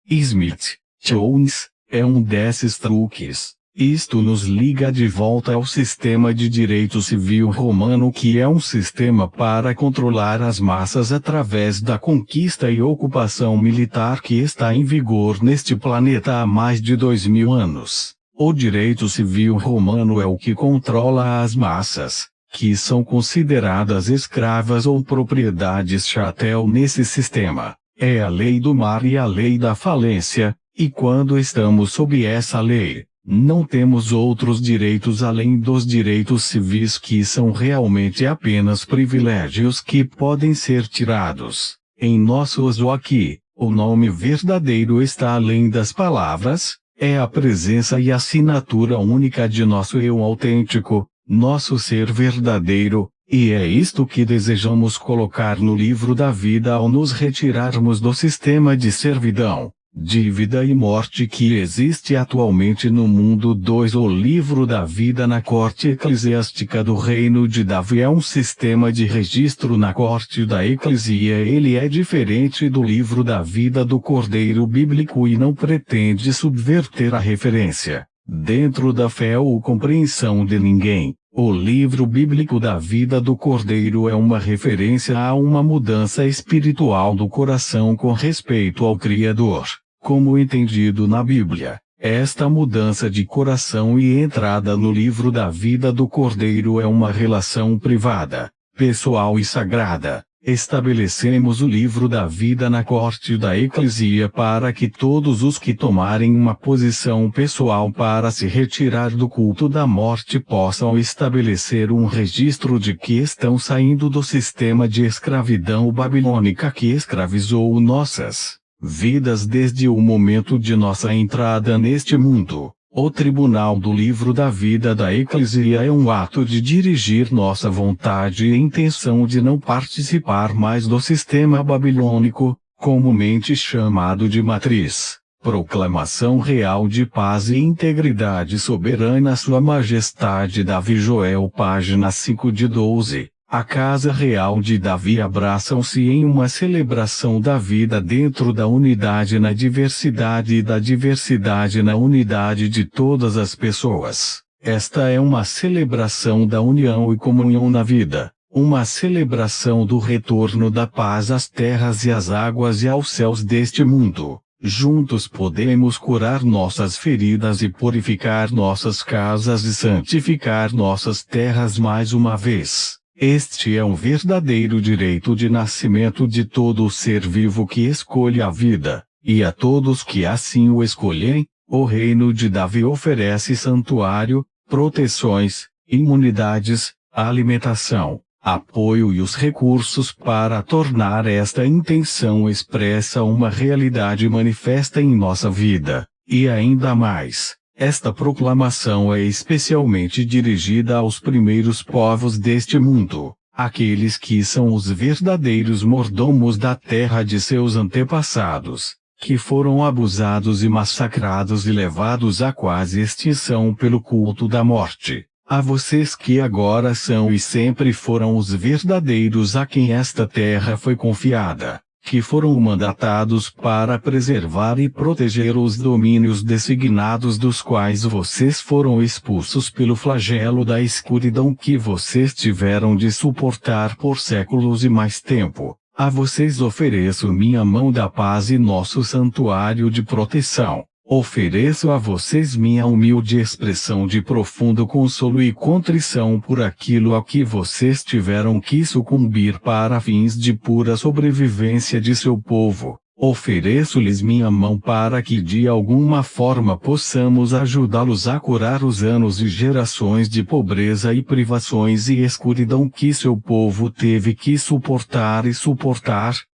Smith, Jones, é um desses truques. Isto nos liga de volta ao sistema de direito civil romano, que é um sistema para controlar as massas através da conquista e ocupação militar que está em vigor neste planeta há mais de 2000 anos. O direito civil romano é o que controla as massas, que são consideradas escravas ou propriedades chattel nesse sistema. É a lei do mar e a lei da falência, e quando estamos sob essa lei, não temos outros direitos além dos direitos civis, que são realmente apenas privilégios que podem ser tirados. Em nosso uso aqui, o nome verdadeiro está além das palavras, é a presença e assinatura única de nosso eu autêntico, nosso ser verdadeiro, e é isto que desejamos colocar no livro da vida ao nos retirarmos do sistema de servidão, dívida e morte que existe atualmente no mundo. 2. O livro da vida na corte eclesiástica do reino de Davi é um sistema de registro na corte da eclesia. Ele é diferente do livro da vida do Cordeiro bíblico e não pretende subverter a referência, dentro da fé ou compreensão de ninguém. O livro bíblico da vida do Cordeiro é uma referência a uma mudança espiritual do coração com respeito ao Criador, como entendido na Bíblia. Esta mudança de coração e entrada no livro da vida do Cordeiro é uma relação privada, pessoal e sagrada. Estabelecemos o livro da vida na corte da eclesia para que todos os que tomarem uma posição pessoal para se retirar do culto da morte possam estabelecer um registro de que estão saindo do sistema de escravidão babilônica que escravizou nossas vidas desde o momento de nossa entrada neste mundo. O tribunal do livro da vida da eclesia é um ato de dirigir nossa vontade e intenção de não participar mais do sistema babilônico, comumente chamado de matriz. Proclamação real de paz e integridade soberana. Sua Majestade Davi Joel, página 5 de 12. A Casa Real de Davi abraçam-se em uma celebração da vida dentro da unidade na diversidade e da diversidade na unidade de todas as pessoas. Esta é uma celebração da união e comunhão na vida, uma celebração do retorno da paz às terras e às águas e aos céus deste mundo. Juntos podemos curar nossas feridas e purificar nossas casas e santificar nossas terras mais uma vez. Este é um verdadeiro direito de nascimento de todo ser vivo que escolhe a vida, e a todos que assim o escolhem, o reino de Davi oferece santuário, proteções, imunidades, alimentação, apoio e os recursos para tornar esta intenção expressa uma realidade manifesta em nossa vida, e ainda mais. Esta proclamação é especialmente dirigida aos primeiros povos deste mundo, aqueles que são os verdadeiros mordomos da terra de seus antepassados, que foram abusados e massacrados e levados à quase extinção pelo culto da morte. A vocês que agora são e sempre foram os verdadeiros a quem esta terra foi confiada, que foram mandatados para preservar e proteger os domínios designados dos quais vocês foram expulsos pelo flagelo da escuridão que vocês tiveram de suportar por séculos e mais tempo. A vocês ofereço minha mão da paz e nosso santuário de proteção. Ofereço a vocês minha humilde expressão de profundo consolo e contrição por aquilo a que vocês tiveram que sucumbir para fins de pura sobrevivência de seu povo. Ofereço-lhes minha mão para que de alguma forma possamos ajudá-los a curar os anos e gerações de pobreza e privações e escuridão que seu povo teve que suportar,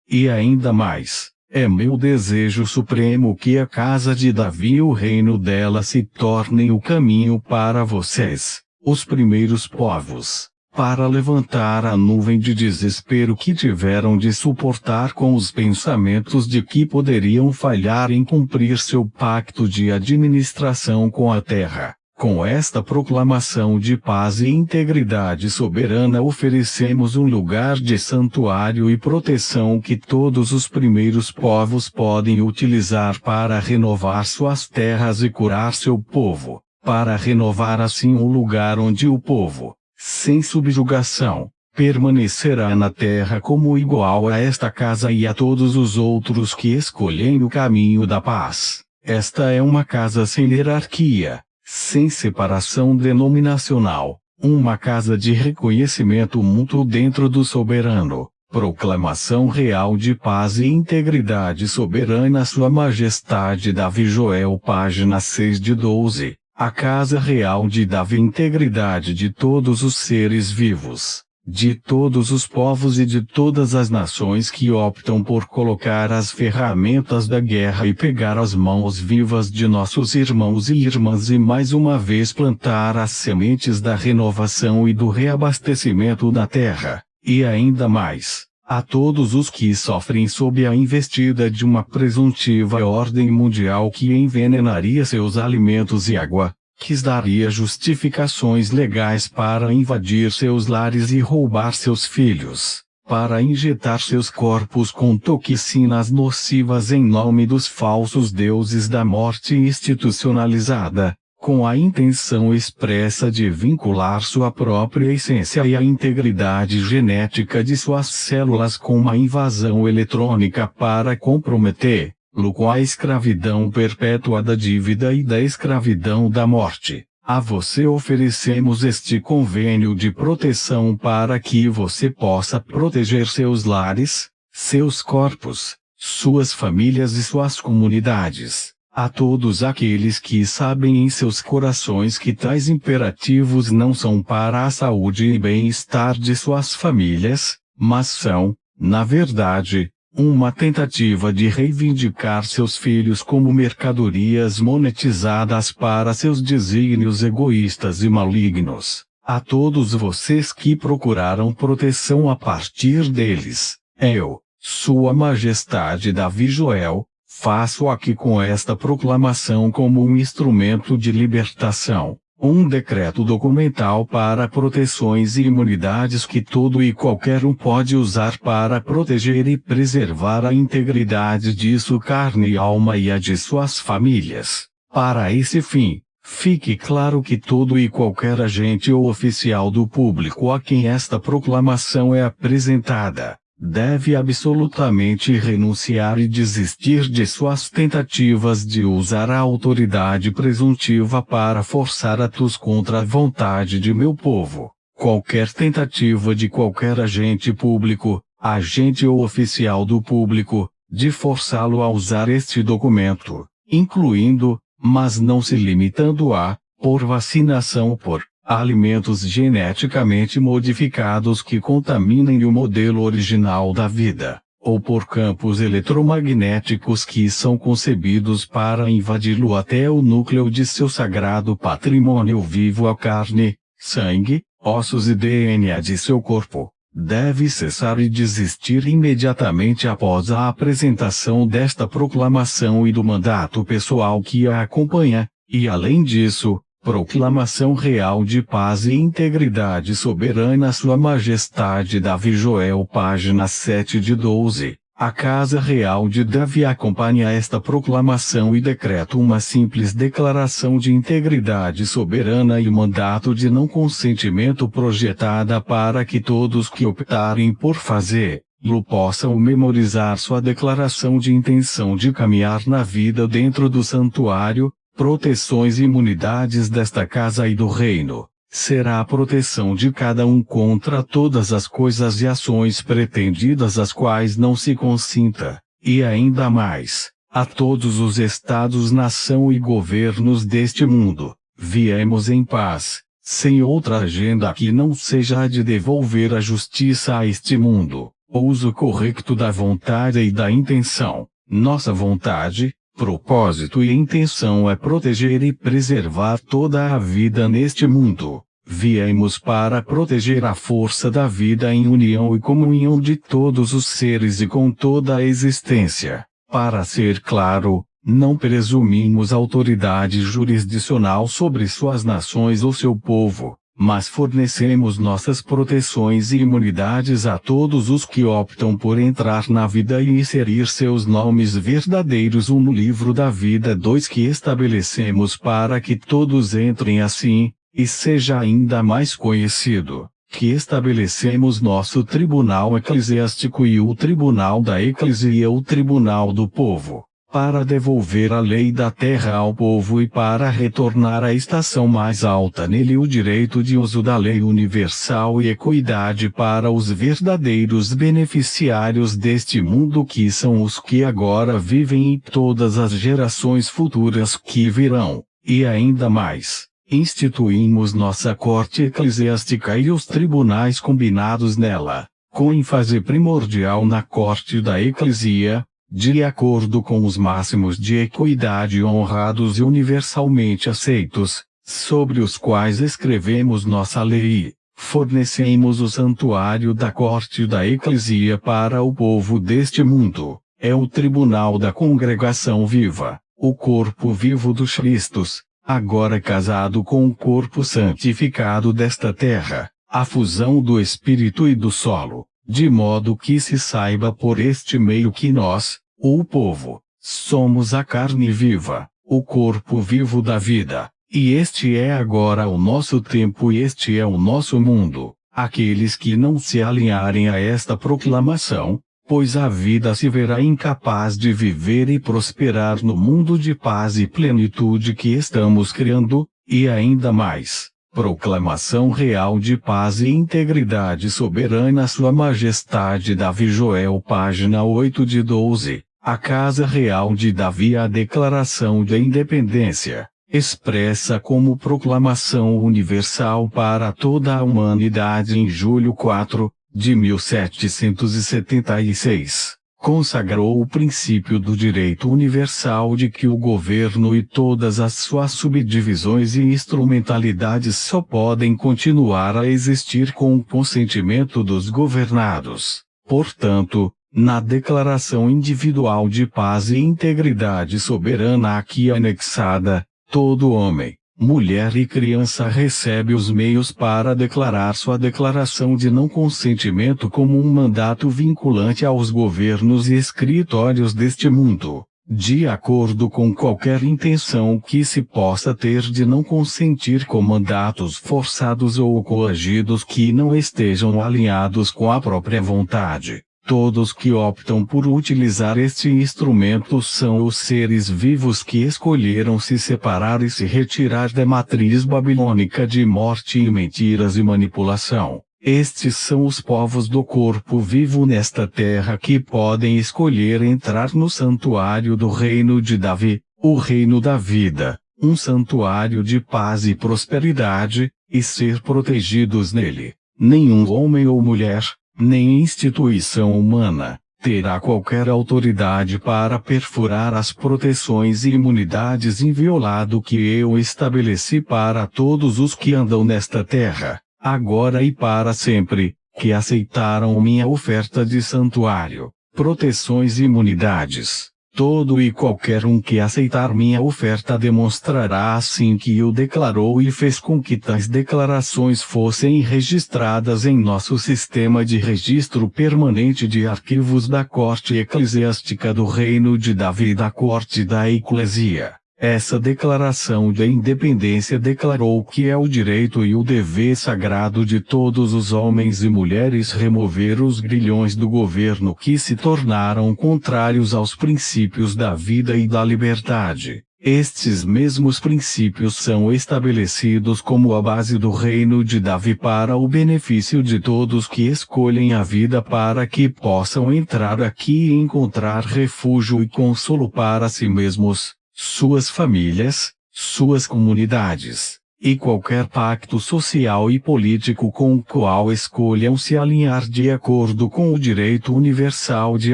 e ainda mais. É meu desejo supremo que a casa de Davi e o reino dela se tornem o caminho para vocês, os primeiros povos, para levantar a nuvem de desespero que tiveram de suportar com os pensamentos de que poderiam falhar em cumprir seu pacto de administração com a terra. Com esta proclamação de paz e integridade soberana oferecemos um lugar de santuário e proteção que todos os primeiros povos podem utilizar para renovar suas terras e curar seu povo, para renovar assim o lugar onde o povo, sem subjugação, permanecerá na terra como igual a esta casa e a todos os outros que escolhem o caminho da paz. Esta é uma casa sem hierarquia, sem separação denominacional, uma casa de reconhecimento mútuo dentro do soberano. Proclamação real de paz e integridade soberana Sua Majestade Davi Joel, página 6 de 12. A casa real de Davi, integridade de todos os seres vivos, de todos os povos e de todas as nações que optam por colocar as ferramentas da guerra e pegar as mãos vivas de nossos irmãos e irmãs e mais uma vez plantar as sementes da renovação e do reabastecimento da terra, e ainda mais, a todos os que sofrem sob a investida de uma presuntiva ordem mundial que envenenaria seus alimentos e água, que daria justificações legais para invadir seus lares e roubar seus filhos, para injetar seus corpos com toxinas nocivas em nome dos falsos deuses da morte institucionalizada, com a intenção expressa de vincular sua própria essência e a integridade genética de suas células com uma invasão eletrônica para comprometer, com a escravidão perpétua da dívida e da escravidão da morte. A você oferecemos este convênio de proteção para que você possa proteger seus lares, seus corpos, suas famílias e suas comunidades. A todos aqueles que sabem em seus corações que tais imperativos não são para a saúde e bem-estar de suas famílias, mas são, na verdade, uma tentativa de reivindicar seus filhos como mercadorias monetizadas para seus desígnios egoístas e malignos. A todos vocês que procuraram proteção a partir deles, eu, Sua Majestade Davi Joel, faço aqui com esta proclamação como um instrumento de libertação, um decreto documental para proteções e imunidades que todo e qualquer um pode usar para proteger e preservar a integridade de sua carne e alma e a de suas famílias. Para esse fim, fique claro que todo e qualquer agente ou oficial do público a quem esta proclamação é apresentada, deve absolutamente renunciar e desistir de suas tentativas de usar a autoridade presuntiva para forçar atos contra a vontade de meu povo. Qualquer tentativa de qualquer agente público, agente ou oficial do público, de forçá-lo a usar este documento, incluindo, mas não se limitando a, por vacinação por alimentos geneticamente modificados que contaminem o modelo original da vida, ou por campos eletromagnéticos que são concebidos para invadi-lo até o núcleo de seu sagrado patrimônio vivo, a carne, sangue, ossos e DNA de seu corpo, deve cessar e desistir imediatamente após a apresentação desta proclamação e do mandato pessoal que a acompanha, e além disso, proclamação real de paz e integridade soberana Sua Majestade Davi Joel, página 7 de 12. A Casa Real de Davi acompanha esta proclamação e decreta uma simples declaração de integridade soberana e mandato de não consentimento projetada para que todos que optarem por fazer, possam memorizar sua declaração de intenção de caminhar na vida dentro do santuário, proteções e imunidades desta casa e do reino. Será a proteção de cada um contra todas as coisas e ações pretendidas às quais não se consinta, e ainda mais, a todos os estados, nação e governos deste mundo. Viemos em paz, sem outra agenda que não seja a de devolver a justiça a este mundo, o uso correto da vontade e da intenção. Nossa vontade, propósito e intenção é proteger e preservar toda a vida neste mundo. Viemos para proteger a força da vida em união e comunhão de todos os seres e com toda a existência. Para ser claro, não presumimos autoridade jurisdicional sobre suas nações ou seu povo, mas fornecemos nossas proteções e imunidades a todos os que optam por entrar na vida e inserir seus nomes verdadeiros no livro da vida 2 que estabelecemos para que todos entrem assim, e seja ainda mais conhecido, que estabelecemos nosso tribunal eclesiástico e o tribunal da eclesia, o tribunal do povo, para devolver a lei da terra ao povo e para retornar à estação mais alta nele o direito de uso da lei universal e equidade para os verdadeiros beneficiários deste mundo, que são os que agora vivem e todas as gerações futuras que virão, e ainda mais. Instituímos nossa corte eclesiástica e os tribunais combinados nela, com ênfase primordial na corte da eclesia, de acordo com os máximos de equidade honrados e universalmente aceitos, sobre os quais escrevemos nossa lei. Fornecemos o santuário da corte da eclesia para o povo deste mundo. É o tribunal da congregação viva, o corpo vivo dos Cristos, agora casado com o corpo santificado desta terra, a fusão do espírito e do solo, de modo que se saiba por este meio que nós, o povo, somos a carne viva, o corpo vivo da vida, e este é agora o nosso tempo e este é o nosso mundo. Aqueles que não se alinharem a esta proclamação, pois a vida se verá incapaz de viver e prosperar no mundo de paz e plenitude que estamos criando, e ainda mais, proclamação real de paz e integridade soberana Sua Majestade Davi Joel, página 8 de 12, a Casa Real de Davi, a Declaração de Independência, expressa como proclamação universal para toda a humanidade em julho 4, de 1776, consagrou o princípio do direito universal de que o governo e todas as suas subdivisões e instrumentalidades só podem continuar a existir com o consentimento dos governados. Portanto, na Declaração Individual de Paz e Integridade Soberana aqui anexada, todo homem, mulher e criança recebe os meios para declarar sua declaração de não consentimento como um mandato vinculante aos governos e escritórios deste mundo, de acordo com qualquer intenção que se possa ter de não consentir com mandatos forçados ou coagidos que não estejam alinhados com a própria vontade. Todos que optam por utilizar este instrumento são os seres vivos que escolheram se separar e se retirar da matriz babilônica de morte e mentiras e manipulação. Estes são os povos do corpo vivo nesta terra que podem escolher entrar no santuário do reino de Davi, o reino da vida, um santuário de paz e prosperidade, e ser protegidos nele. Nenhum homem ou mulher, nem instituição humana, terá qualquer autoridade para perfurar as proteções e imunidades inviolado que eu estabeleci para todos os que andam nesta terra, agora e para sempre, que aceitaram minha oferta de santuário, proteções e imunidades. Todo e qualquer um que aceitar minha oferta demonstrará assim que o declarou e fez com que tais declarações fossem registradas em nosso sistema de registro permanente de arquivos da corte eclesiástica do reino de Davi e da corte da eclesia. Essa Declaração de Independência declarou que é o direito e o dever sagrado de todos os homens e mulheres remover os grilhões do governo que se tornaram contrários aos princípios da vida e da liberdade. Estes mesmos princípios são estabelecidos como a base do reino de Davi para o benefício de todos que escolhem a vida para que possam entrar aqui e encontrar refúgio e consolo para si mesmos, suas famílias, suas comunidades, e qualquer pacto social e político com o qual escolham se alinhar de acordo com o direito universal de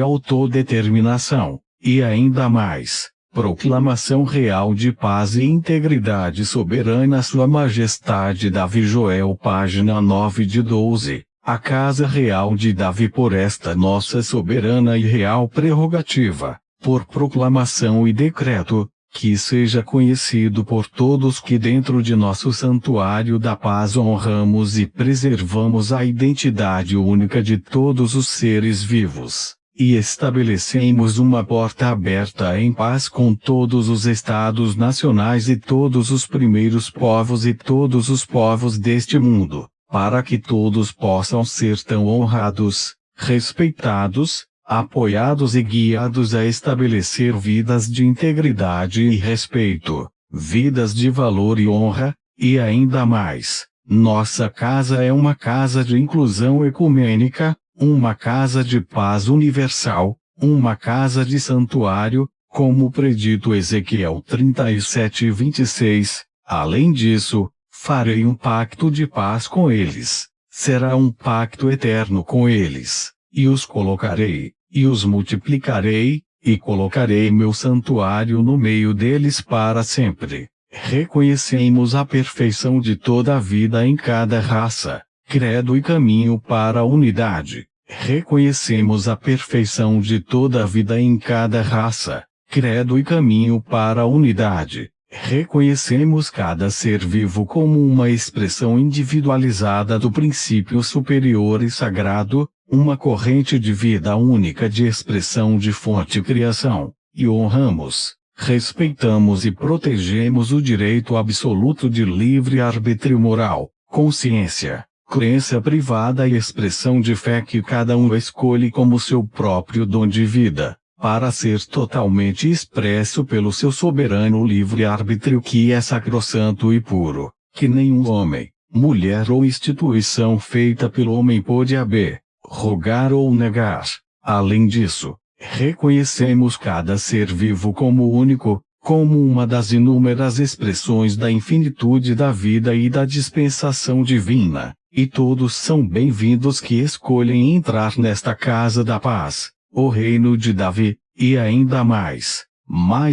autodeterminação, e ainda mais. Proclamação Real de Paz e Integridade Soberana Sua Majestade Davi Joel página 9 de 12, a Casa Real de Davi por esta nossa soberana e real prerrogativa, por proclamação e decreto, que seja conhecido por todos que dentro de nosso santuário da paz honramos e preservamos a identidade única de todos os seres vivos. E estabelecemos uma porta aberta em paz com todos os estados nacionais e todos os primeiros povos e todos os povos deste mundo, para que todos possam ser tão honrados, respeitados, apoiados e guiados a estabelecer vidas de integridade e respeito, vidas de valor e honra, e ainda mais. Nossa casa é uma casa de inclusão ecumênica, uma casa de paz universal, uma casa de santuário, como predito Ezequiel 37:26. Além disso, farei um pacto de paz com eles. Será um pacto eterno com eles, e os colocarei, e os multiplicarei, e colocarei meu santuário no meio deles para sempre. Reconhecemos a perfeição de toda a vida em cada raça, credo e caminho para a unidade. Reconhecemos a perfeição de toda a vida em cada raça, credo e caminho para a unidade. Reconhecemos cada ser vivo como uma expressão individualizada do princípio superior e sagrado, uma corrente de vida única de expressão de fonte criação, e honramos, respeitamos e protegemos o direito absoluto de livre-arbítrio moral, consciência, crença privada e expressão de fé que cada um escolhe como seu próprio dom de vida, para ser totalmente expresso pelo seu soberano livre-arbítrio que é sacrossanto e puro, que nenhum homem, mulher ou instituição feita pelo homem pode rogar ou negar. Além disso, reconhecemos cada ser vivo como único, como uma das inúmeras expressões da infinitude da vida e da dispensação divina, e todos são bem-vindos que escolhem entrar nesta casa da paz, o reino de Davi, e ainda mais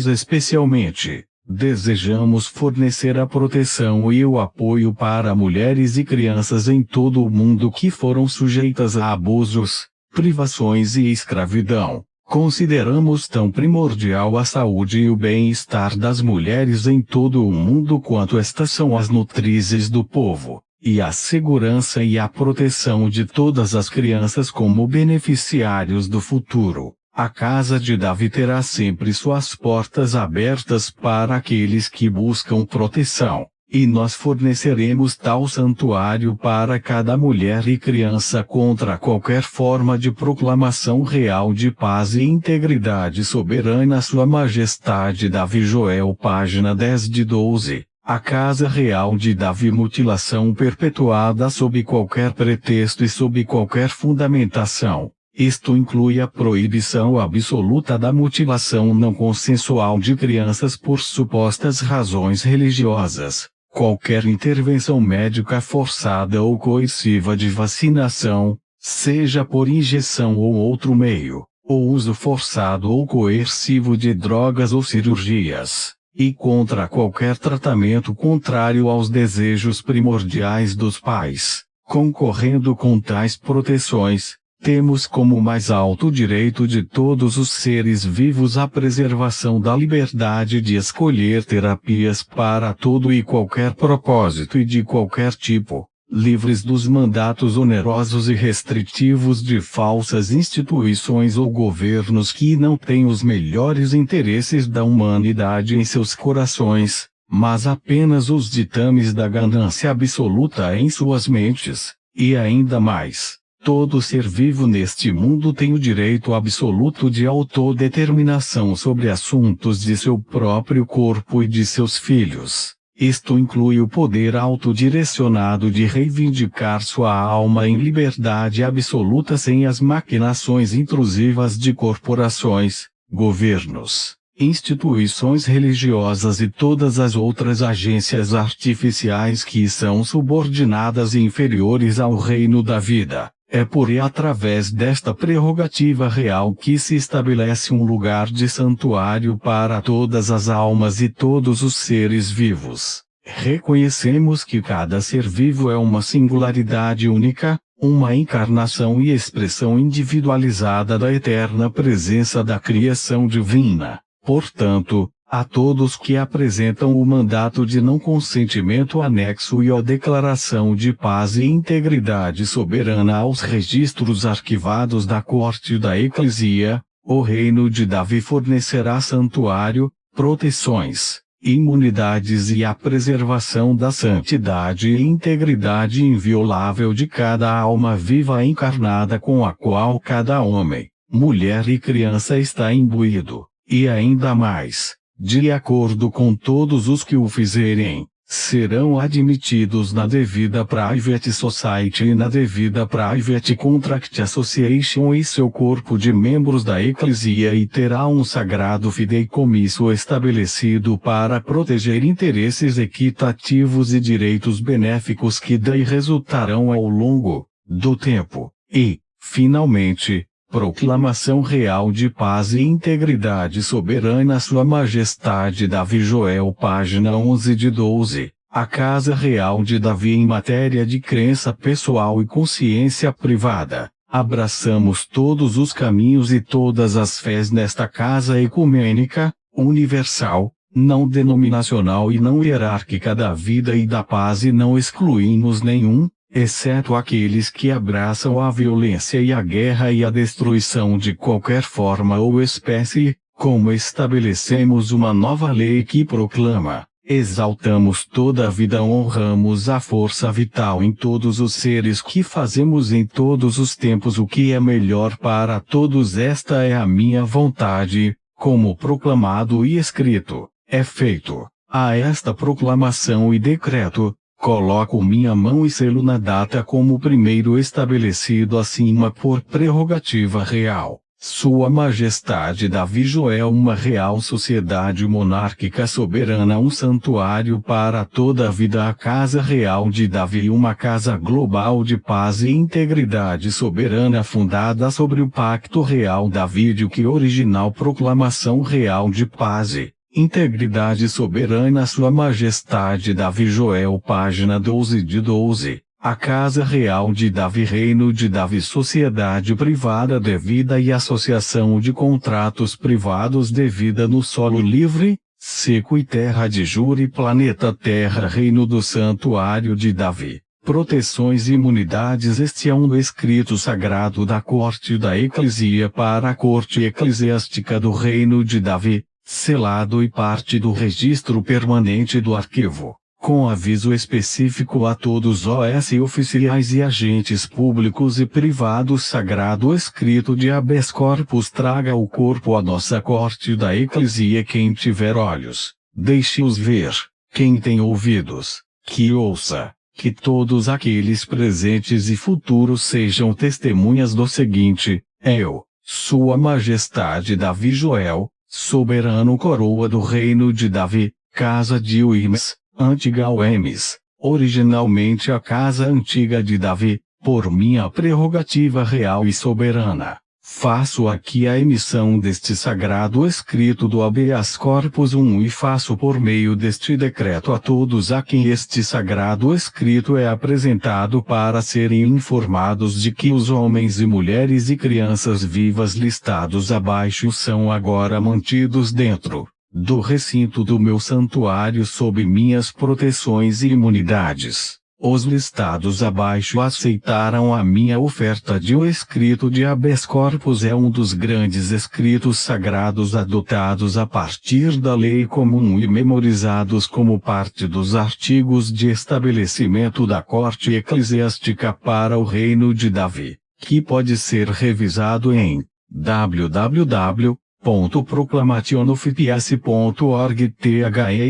especialmente, desejamos fornecer a proteção e o apoio para mulheres e crianças em todo o mundo que foram sujeitas a abusos, privações e escravidão. Consideramos tão primordial a saúde e o bem-estar das mulheres em todo o mundo quanto estas são as nutrizes do povo, e a segurança e a proteção de todas as crianças como beneficiários do futuro. A casa de Davi terá sempre suas portas abertas para aqueles que buscam proteção, e nós forneceremos tal santuário para cada mulher e criança contra qualquer forma de proclamação real de paz e integridade soberana. Sua Majestade Davi Joel página 10 de 12. A Casa Real de Davi, mutilação perpetuada sob qualquer pretexto e sob qualquer fundamentação. Isto inclui a proibição absoluta da mutilação não consensual de crianças por supostas razões religiosas, qualquer intervenção médica forçada ou coerciva de vacinação, seja por injeção ou outro meio, ou uso forçado ou coercivo de drogas ou cirurgias, e contra qualquer tratamento contrário aos desejos primordiais dos pais. Concorrendo com tais proteções, temos como mais alto direito de todos os seres vivos a preservação da liberdade de escolher terapias para todo e qualquer propósito e de qualquer tipo, livres dos mandatos onerosos e restritivos de falsas instituições ou governos que não têm os melhores interesses da humanidade em seus corações, mas apenas os ditames da ganância absoluta em suas mentes, e ainda mais. Todo ser vivo neste mundo tem o direito absoluto de autodeterminação sobre assuntos de seu próprio corpo e de seus filhos. Isto inclui o poder autodirecionado de reivindicar sua alma em liberdade absoluta sem as maquinações intrusivas de corporações, governos, instituições religiosas e todas as outras agências artificiais que são subordinadas e inferiores ao reino da vida. É por e através desta prerrogativa real que se estabelece um lugar de santuário para todas as almas e todos os seres vivos. Reconhecemos que cada ser vivo é uma singularidade única, uma encarnação e expressão individualizada da eterna presença da criação divina. Portanto, a todos que apresentam o mandato de não consentimento anexo e a declaração de paz e integridade soberana aos registros arquivados da corte da Eclesia, o reino de Davi fornecerá santuário, proteções, imunidades e a preservação da santidade e integridade inviolável de cada alma viva encarnada com a qual cada homem, mulher e criança está imbuído, e ainda mais. De acordo com todos os que o fizerem, serão admitidos na devida Private Society e na devida Private Contract Association e seu corpo de membros da Eclesia e terá um sagrado fideicomisso estabelecido para proteger interesses equitativos e direitos benéficos que daí resultarão ao longo do tempo. E, finalmente, proclamação real de paz e integridade soberana Sua Majestade Davi Joel página 11 de 12, a Casa Real de Davi em matéria de crença pessoal e consciência privada. Abraçamos todos os caminhos e todas as fés nesta casa ecumênica, universal, não denominacional e não hierárquica da vida e da paz e não excluímos nenhum, exceto aqueles que abraçam a violência e a guerra e a destruição de qualquer forma ou espécie, como estabelecemos uma nova lei que proclama, exaltamos toda a vida, honramos a força vital em todos os seres que fazemos em todos os tempos o que é melhor para todos. Esta é a minha vontade, como proclamado e escrito, é feito. A esta proclamação e decreto, coloco minha mão e selo na data como primeiro estabelecido acima por prerrogativa real. Sua Majestade Davi Joel, uma real sociedade monárquica soberana, um santuário para toda a vida, a Casa Real de Davi, uma casa global de paz e integridade soberana fundada sobre o Pacto Real Davídico, original proclamação real de paz e integridade soberana Sua Majestade Davi Joel página 12 de 12, a Casa Real de Davi, Reino de Davi, sociedade privada devida e associação de contratos privados devida no solo livre, seco e terra de jure, planeta Terra, Reino do Santuário de Davi, proteções e imunidades. Este é um escrito sagrado da corte da Eclesia para a corte eclesiástica do Reino de Davi, selado e parte do registro permanente do arquivo, com aviso específico a todos os oficiais e agentes públicos e privados. Sagrado escrito de habeas corpus, traga o corpo à nossa corte da Eclesia. Quem tiver olhos, deixe-os ver; quem tem ouvidos, que ouça; que todos aqueles presentes e futuros sejam testemunhas do seguinte: eu, Sua Majestade Davi Joel, soberano coroa do Reino de Davi, Casa de Uimes, antiga Uemes, originalmente a Casa Antiga de Davi, por minha prerrogativa real e soberana, faço aqui a emissão deste sagrado escrito do habeas corpus 1 e faço por meio deste decreto a todos a quem este sagrado escrito é apresentado para serem informados de que os homens e mulheres e crianças vivas listados abaixo são agora mantidos dentro do recinto do meu santuário sob minhas proteções e imunidades. Os listados abaixo aceitaram a minha oferta de o escrito de habeas corpus é um dos grandes escritos sagrados adotados a partir da lei comum e memorizados como parte dos artigos de estabelecimento da corte eclesiástica para o reino de Davi, que pode ser revisado em www.proclamationofipias.org.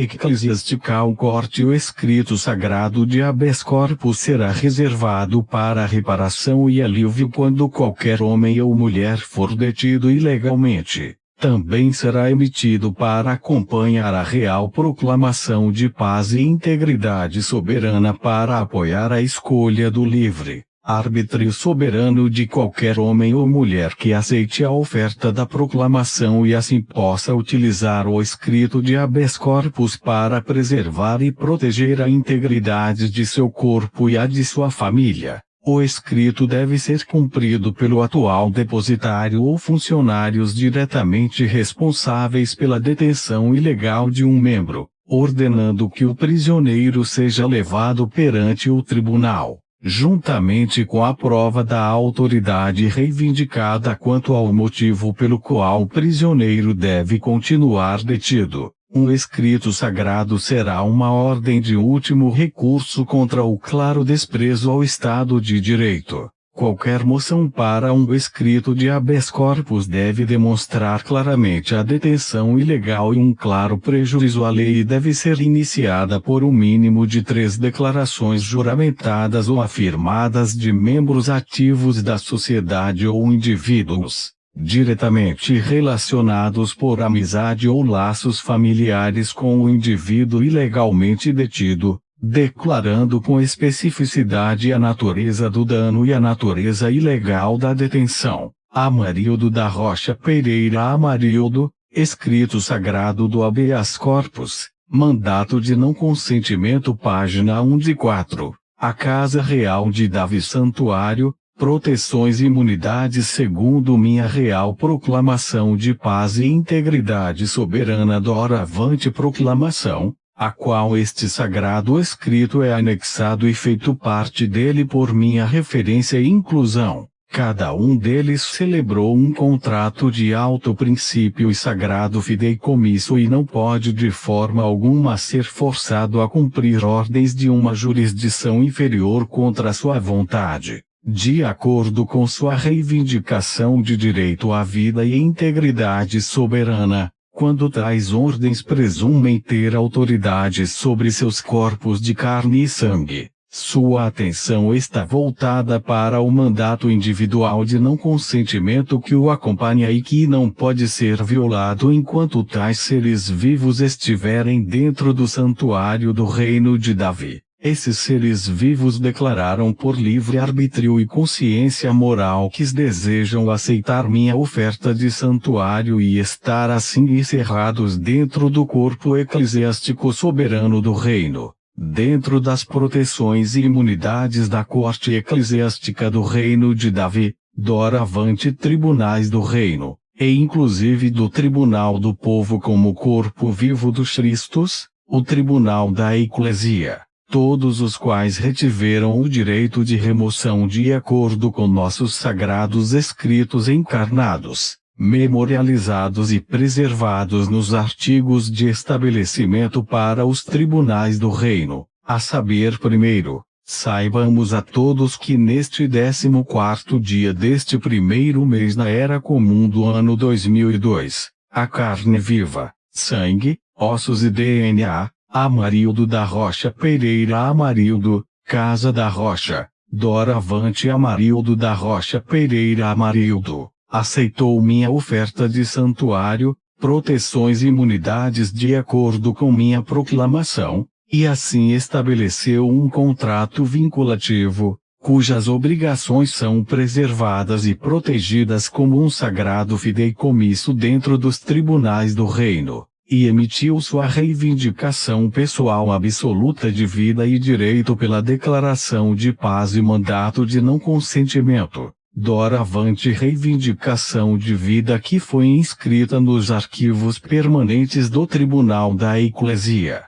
Eclesiastical Corte. O escrito sagrado de habeas corpus será reservado para reparação e alívio quando qualquer homem ou mulher for detido ilegalmente. Também será emitido para acompanhar a real proclamação de paz e integridade soberana para apoiar a escolha do livre arbítrio soberano de qualquer homem ou mulher que aceite a oferta da proclamação e assim possa utilizar o escrito de habeas corpus para preservar e proteger a integridade de seu corpo e a de sua família. O escrito deve ser cumprido pelo atual depositário ou funcionários diretamente responsáveis pela detenção ilegal de um membro, ordenando que o prisioneiro seja levado perante o tribunal, juntamente com a prova da autoridade reivindicada quanto ao motivo pelo qual o prisioneiro deve continuar detido. Um escrito sagrado será uma ordem de último recurso contra o claro desprezo ao Estado de Direito. Qualquer moção para um escrito de habeas corpus deve demonstrar claramente a detenção ilegal e um claro prejuízo à lei e deve ser iniciada por um mínimo de 3 declarações juramentadas ou afirmadas de membros ativos da sociedade ou indivíduos diretamente relacionados por amizade ou laços familiares com o indivíduo ilegalmente detido, declarando com especificidade a natureza do dano e a natureza ilegal da detenção. Amarildo da Rocha Pereira. Amarildo, escrito sagrado do habeas corpus, mandato de não consentimento. Página 1 de 4. A Casa Real de Davi. Santuário, proteções e imunidades segundo minha real proclamação de paz e integridade soberana. Doravante proclamação, a qual este sagrado escrito é anexado e feito parte dele por minha referência e inclusão. Cada um deles celebrou um contrato de alto princípio e sagrado fideicomisso e não pode de forma alguma ser forçado a cumprir ordens de uma jurisdição inferior contra sua vontade, de acordo com sua reivindicação de direito à vida e integridade soberana, quando tais ordens presumem ter autoridade sobre seus corpos de carne e sangue. Sua atenção está voltada para o mandato individual de não consentimento que o acompanha e que não pode ser violado enquanto tais seres vivos estiverem dentro do santuário do reino de Davi. Esses seres vivos declararam por livre arbítrio e consciência moral que desejam aceitar minha oferta de santuário e estar assim encerrados dentro do corpo eclesiástico soberano do reino, dentro das proteções e imunidades da corte eclesiástica do reino de Davi, doravante tribunais do reino, e inclusive do tribunal do povo como corpo vivo dos Cristos, o tribunal da eclesia, todos os quais retiveram o direito de remoção de acordo com nossos sagrados escritos encarnados, memorializados e preservados nos artigos de estabelecimento para os tribunais do reino, a saber, primeiro, saibamos a todos que neste 14º dia deste primeiro mês na era comum do ano 2002, a carne viva, sangue, ossos e DNA, Amarildo da Rocha Pereira. Amarildo, Casa da Rocha, doravante Amarildo da Rocha Pereira. Amarildo aceitou minha oferta de santuário, proteções e imunidades de acordo com minha proclamação, e assim estabeleceu um contrato vinculativo, cujas obrigações são preservadas e protegidas como um sagrado fideicomisso dentro dos tribunais do reino, e emitiu sua reivindicação pessoal absoluta de vida e direito pela declaração de paz e mandato de não consentimento, doravante reivindicação de vida que foi inscrita nos arquivos permanentes do Tribunal da Eclesia.